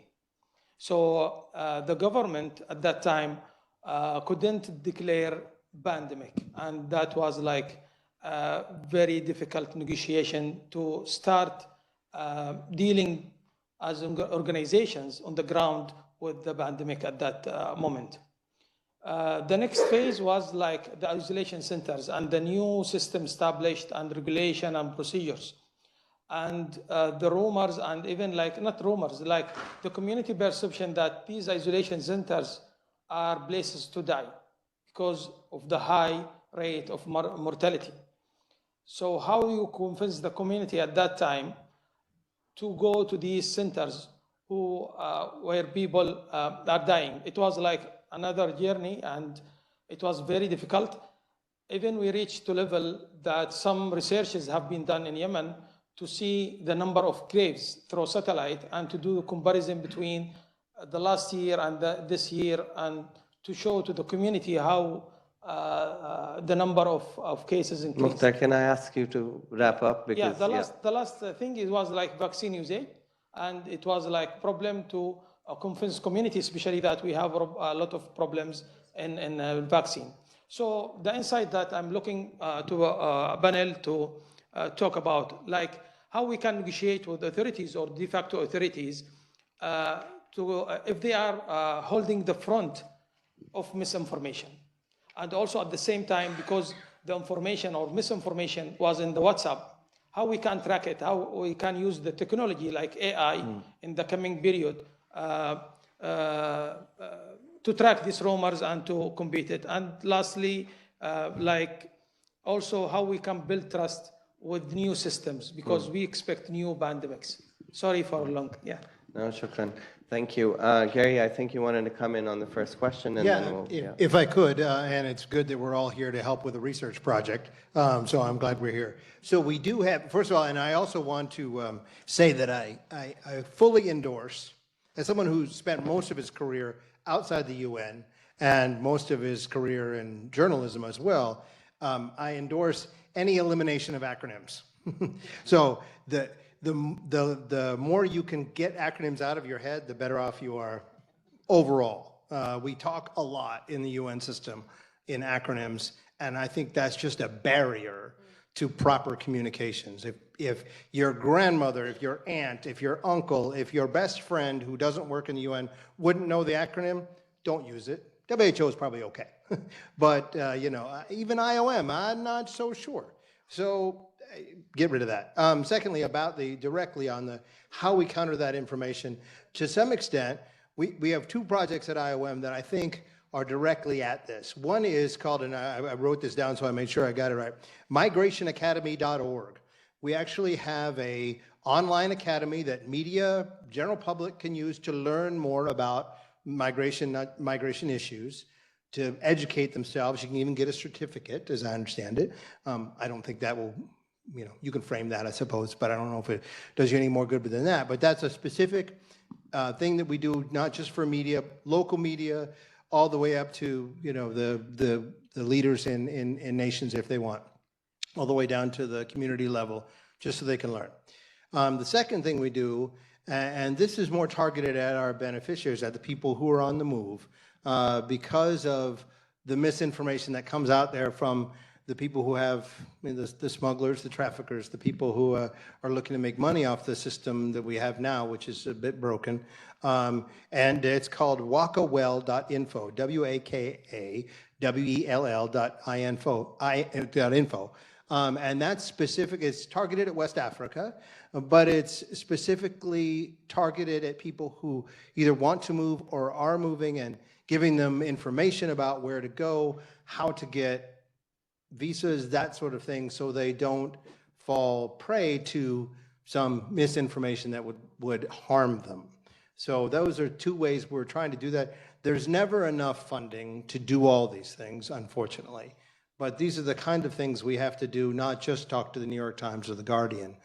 So the government at that time couldn't declare pandemic, and that was like a very difficult negotiation to start dealing as organizations on the ground with the pandemic at that moment. The next phase was like the isolation centers and the new system established and regulation and procedures. And the rumors and even like, not rumors, like the community perception that these isolation centers are places to die because of the high rate of mortality. So how you convince the community at that time to go to these centers where people are dying? It was like another journey, and it was very difficult. Even we reached to level that some researches have been done in Yemen to see the number of graves through satellite and to do a comparison between the last year and this year, and to show to the community how the number of cases increased. Mukhtar, can I ask you to wrap up? Because, the last thing, it was like vaccine usage, and it was like problem to convince community, especially that we have a lot of problems in vaccine. So the insight that I'm looking to a panel to talk about, like how we can negotiate with authorities or de facto authorities if they are holding the front of misinformation. And also at the same time, because the information or misinformation was in the WhatsApp, how we can track it, how we can use the technology like AI in the coming period to track these rumors and to combat it. And lastly, like also how we can build trust with new systems, because we expect new pandemics. Sorry for long, yeah. No, shukran. Thank you. Gary, I think you wanted to come in on the first question. And then we'll, if I could, and it's good that we're all here to help with a research project, so I'm glad we're here. So we do have, first of all, and I also want to say that I fully endorse, as someone who's spent most of his career outside the UN and most of his career in journalism as well, I endorse any elimination of acronyms. So the more you can get acronyms out of your head, the better off you are overall. We talk a lot in the UN system in acronyms, and I think that's just a barrier to proper communications. If your grandmother, if your aunt, if your uncle, if your best friend who doesn't work in the UN wouldn't know the acronym, don't use it. WHO is probably okay. But, you know, even IOM, I'm not so sure. So get rid of that. Secondly, about directly on the how we counter that information, to some extent, we have two projects at IOM that I think are directly at this. One is called, and I wrote this down so I made sure I got it right, migrationacademy.org. We actually have a online academy that media, general public can use to learn more about migration issues, to educate themselves. You can even get a certificate, as I understand it. I don't think that will, you know, you can frame that, I suppose, but I don't know if it does you any more good than that. But that's a specific thing that we do, not just for media, local media, all the way up to, you know, the leaders in nations if they want, all the way down to the community level, just so they can learn. The second thing we do, and this is more targeted at our beneficiaries, at the people who are on the move, because of the misinformation that comes out there from the people who have, I mean, the smugglers, the traffickers, the people who are looking to make money off the system that we have now, which is a bit broken. And it's called wakawell.info, WAKAWELL.info. And that's specific, it's targeted at West Africa, but it's specifically targeted at people who either want to move or are moving, and giving them information about where to go, how to get visas, that sort of thing, so they don't fall prey to some misinformation that would harm them. So those are two ways we're trying to do that. There's never enough funding to do all these things, unfortunately. But these are the kind of things we have to do, not just talk to the New York Times or the Guardian.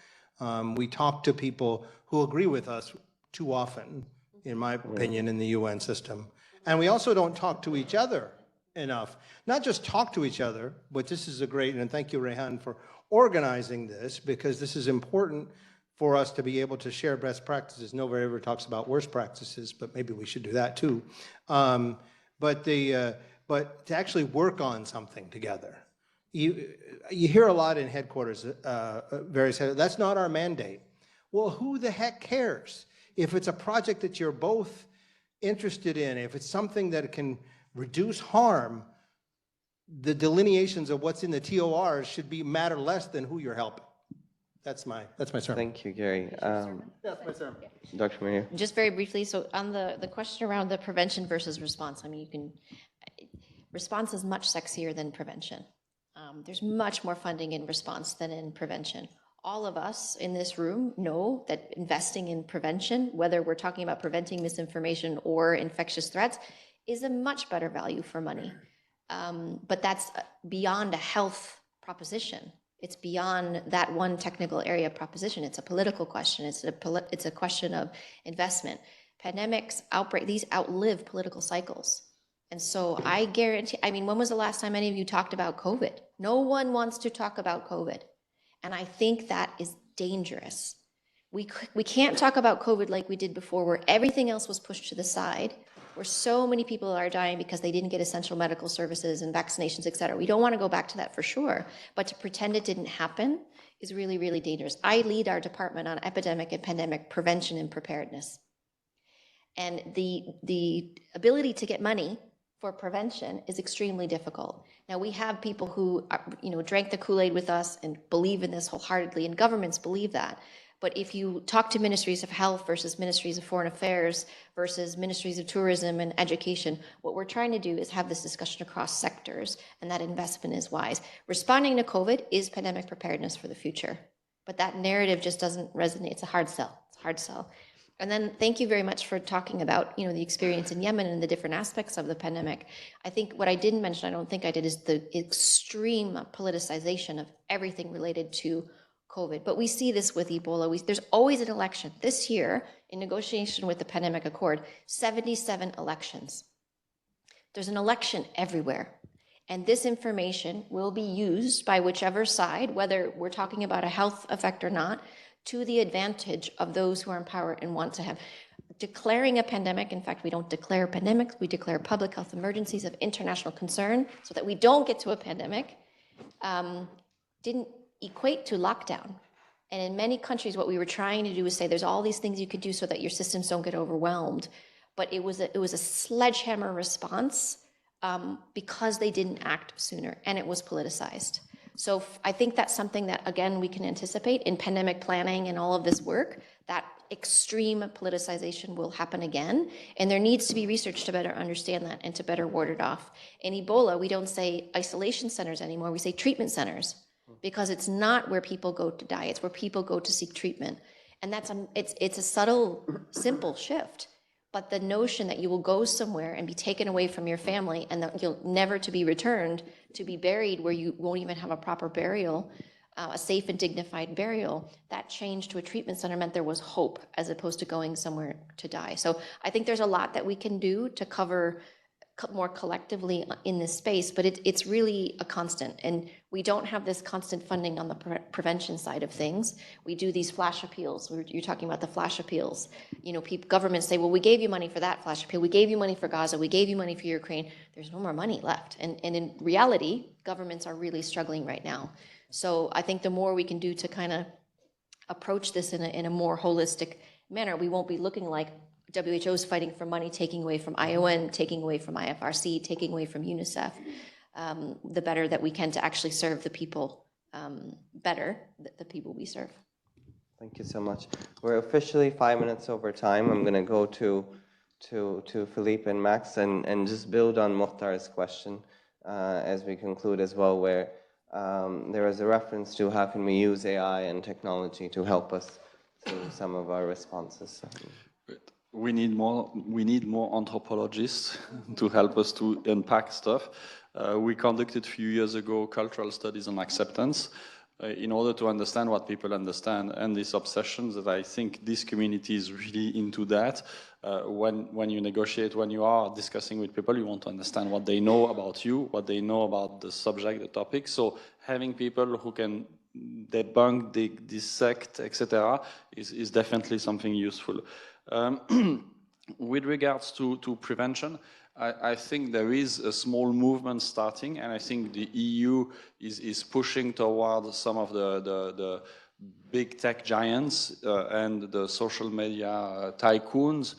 We talk to people who agree with us too often, in my opinion, in the UN system. And we also don't talk to each other enough. Not just talk to each other, but this is a great, and thank you, Rehan, for organizing this, because this is important for us to be able to share best practices. Nobody ever talks about worst practices, but maybe we should do that too. but but to actually work on something together. You hear a lot in headquarters, that's not our mandate. Well, who the heck cares? If it's a project that you're both interested in, if it's something that can reduce harm, the delineations of what's in the TORs should matter less than who you're helping. That's my sermon. Thank you, Gary. That's my sermon. Dr. Maria. Just very briefly, so on the question around the prevention versus response, I mean, response is much sexier than prevention. There's much more funding in response than in prevention. All of us in this room know that investing in prevention, whether we're talking about preventing misinformation or infectious threats, is a much better value for money. But that's beyond a health proposition. It's beyond that one technical area proposition. It's a political question. It's a question of investment. Pandemics, outbreak, these outlive political cycles. And so I guarantee, I mean, when was the last time any of you talked about COVID? No one wants to talk about COVID. And I think that is dangerous. We can't talk about COVID like we did before, where everything else was pushed to the side, where so many people are dying because they didn't get essential medical services and vaccinations, et cetera. We don't want to go back to that for sure, but to pretend it didn't happen is really, really dangerous. I lead our department on epidemic and pandemic prevention and preparedness. And the ability to get money for prevention is extremely difficult. Now, we have people who drank the Kool-Aid with us and believe in this wholeheartedly, and governments believe that. But if you talk to ministries of health versus ministries of foreign affairs versus ministries of tourism and education, what we're trying to do is have this discussion across sectors, and that investment is wise. Responding to COVID is pandemic preparedness for the future, but that narrative just doesn't resonate. It's a hard sell. It's a hard sell. And then thank you very much for talking about, the experience in Yemen and the different aspects of the pandemic. I think what I didn't mention, I don't think I did, is the extreme politicization of everything related to COVID. But we see this with Ebola. There's always an election. This year, in negotiation with the Pandemic Accord, 77 elections. There's an election everywhere. And this information will be used by whichever side, whether we're talking about a health effect or not, to the advantage of those who are in power and want to have. Declaring a pandemic, in fact, we don't declare pandemics, we declare public health emergencies of international concern so that we don't get to a pandemic, didn't equate to lockdown. And in many countries, what we were trying to do is say there's all these things you could do so that your systems don't get overwhelmed. But it was a sledgehammer response because they didn't act sooner, and it was politicized. So I think that's something that, again, we can anticipate in pandemic planning and all of this work, that extreme politicization will happen again. And there needs to be research to better understand that and to better ward it off. In Ebola, we don't say isolation centers anymore, we say treatment centers, because it's not where people go to die, it's where people go to seek treatment. And it's a subtle, simple shift. But the notion that you will go somewhere and be taken away from your family and that you'll never to be returned, to be buried where you won't even have a proper burial, a safe and dignified burial, that change to a treatment center meant there was hope as opposed to going somewhere to die. So I think there's a lot that we can do to cover more collectively in this space, but it's really a constant. And we don't have this constant funding on the prevention side of things. We do these flash appeals. You're talking about the flash appeals. Governments say, well, we gave you money for that flash appeal. We gave you money for Gaza. We gave you money for Ukraine. There's no more money left. And in reality, governments are really struggling right now. So I think the more we can do to kind of approach this in a more holistic manner, we won't be looking like WHO is fighting for money, taking away from ION, taking away from IFRC, taking away from UNICEF, the better that we can to actually serve the people better, the people we serve. Thank you so much. We're officially 5 minutes over time. I'm going to go to Philippe and Max and just build on Mukhtar's question as we conclude as well, where there was a reference to how can we use AI and technology to help us through some of our responses. We need more anthropologists to help us to unpack stuff. We conducted a few years ago cultural studies on acceptance in order to understand what people understand, and this obsession that I think this community is really into that. When you negotiate, when you are discussing with people, you want to understand what they know about you, what they know about the subject, the topic. So having people who can debunk, dissect, etc., is definitely something useful. With regards to prevention, I think there is a small movement starting, and I think the EU is pushing toward some of the big tech giants and the social media tycoons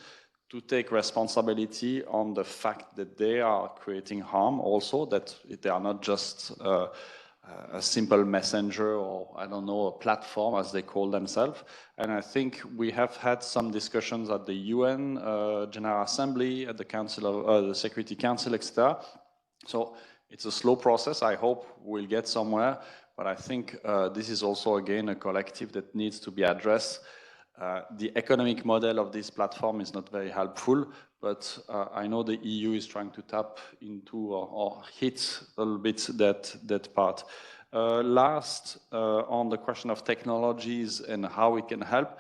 to take responsibility on the fact that they are creating harm also, that they are not just a simple messenger or, I don't know, a platform as they call themselves. And I think we have had some discussions at the UN General Assembly, at the Council of the Security Council, etc. So it's a slow process. I hope we'll get somewhere, but I think this is also, again, a collective that needs to be addressed. The economic model of this platform is not very helpful, but I know the EU is trying to tap into or hit a little bit that part. Last, on the question of technologies and how we can help,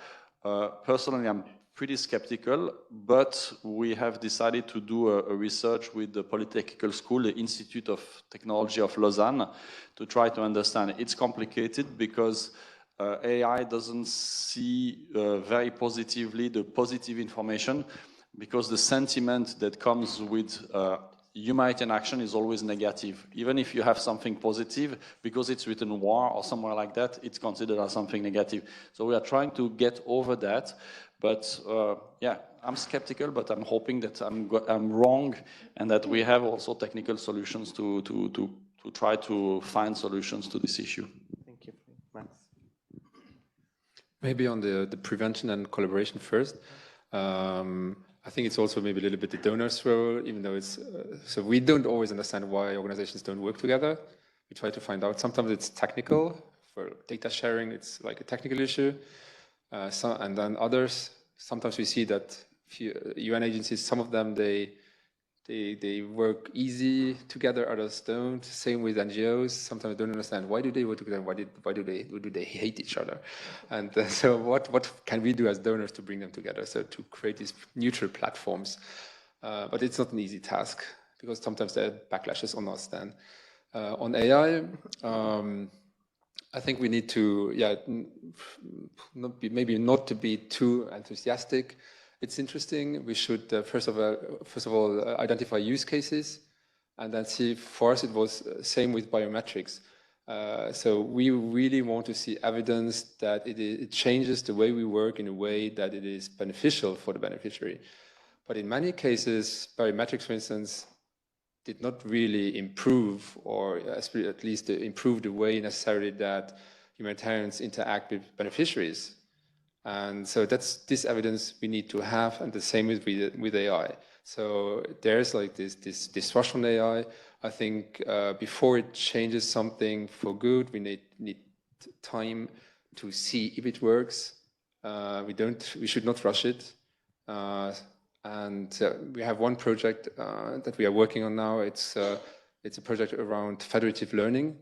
personally I'm pretty skeptical, but we have decided to do a research with the Polytechnical School, the Institute of Technology of Lausanne, to try to understand. It's complicated because AI doesn't see very positively the positive information, because the sentiment that comes with humanitarian action is always negative. Even if you have something positive, because it's written war or somewhere like that, it's considered as something negative. So we are trying to get over that. But yeah, I'm skeptical, but I'm hoping that I'm wrong, and that we have also technical solutions to try to find solutions to this issue. Thank you, Max. Maybe on the prevention and collaboration first. I think it's also maybe a little bit the donor's role, even though it's, so we don't always understand why organizations don't work together. We try to find out. Sometimes it's technical. For data sharing, it's like a technical issue. And then others, sometimes we see that UN agencies, some of them, they work easy together, others don't. Same with NGOs. Sometimes I don't understand, why do they work together? Why do they hate each other? And so what can we do as donors to bring them together? So to create these neutral platforms. But it's not an easy task, because sometimes there are backlashes on us then. On AI, I think we need to, maybe not to be too enthusiastic. It's interesting. We should first of all identify use cases, and then see. For us, it was same with biometrics. So we really want to see evidence that it changes the way we work in a way that it is beneficial for the beneficiary. But in many cases, biometrics, for instance, did not really improve, or at least improve the way necessarily that humanitarians interact with beneficiaries. And so that's this evidence we need to have, and the same with AI. So there's like this rush on AI. I think before it changes something for good, we need time to see if it works. We should not rush it. And we have one project that we are working on now. It's a project around federative learning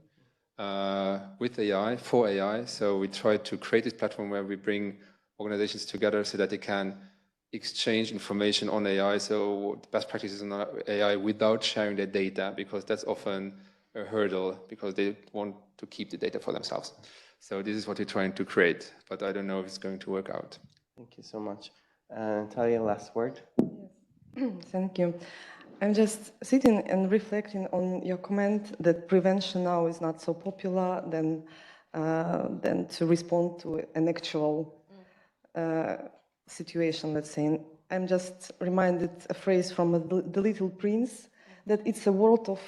with AI, for AI. So we try to create this platform where we bring organizations together so that they can exchange information on AI, so best practices on AI without sharing their data, because that's often a hurdle, because they want to keep the data for themselves. So this is what we're trying to create, but I don't know if it's going to work out. Thank you so much. Nataliia, last word. Yes. Thank you. I'm just sitting and reflecting on your comment that prevention now is not so popular than to respond to an actual situation, let's say. I'm just reminded a phrase from The Little Prince, that it's a world of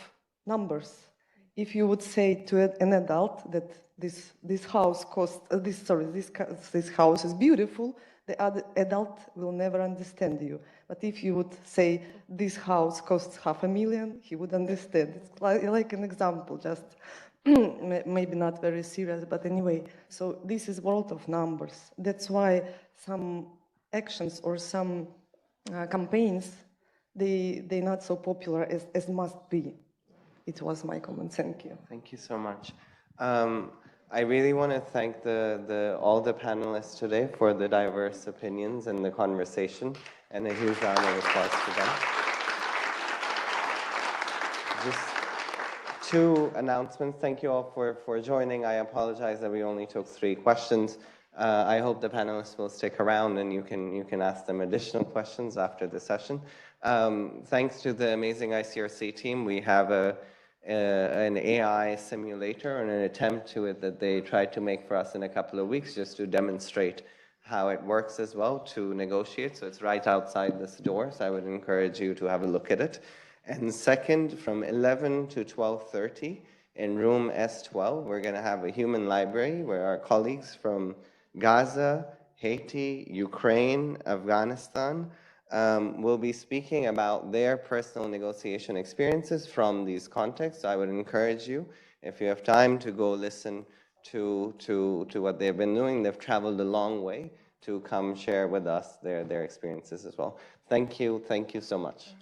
numbers. If you would say to an adult that this house costs, this house is beautiful, the other adult will never understand you. But if you would say this house costs $500,000, he would understand. It's like an example, just maybe not very serious, but anyway. So this is world of numbers. That's why some actions or some campaigns, they're not so popular as must be. It was my comment. Thank you. Thank you so much. I really want to thank all the panelists today for the diverse opinions and the conversation, and a huge round of applause to them. Just two announcements. Thank you all for joining. I apologize that we only took 3 questions. I hope the panelists will stick around and you can ask them additional questions after the session. Thanks to the amazing ICRC team, we have an AI simulator and an attempt to it that they tried to make for us in a couple of weeks just to demonstrate how it works as well to negotiate. So it's right outside this door, so I would encourage you to have a look at it. And second, from 11 to 12:30 in room S12, we're going to have a human library where our colleagues from Gaza, Haiti, Ukraine, Afghanistan will be speaking about their personal negotiation experiences from these contexts. So I would encourage you, if you have time, to go listen to what they've been doing. They've traveled a long way to come share with us their experiences as well. Thank you so much.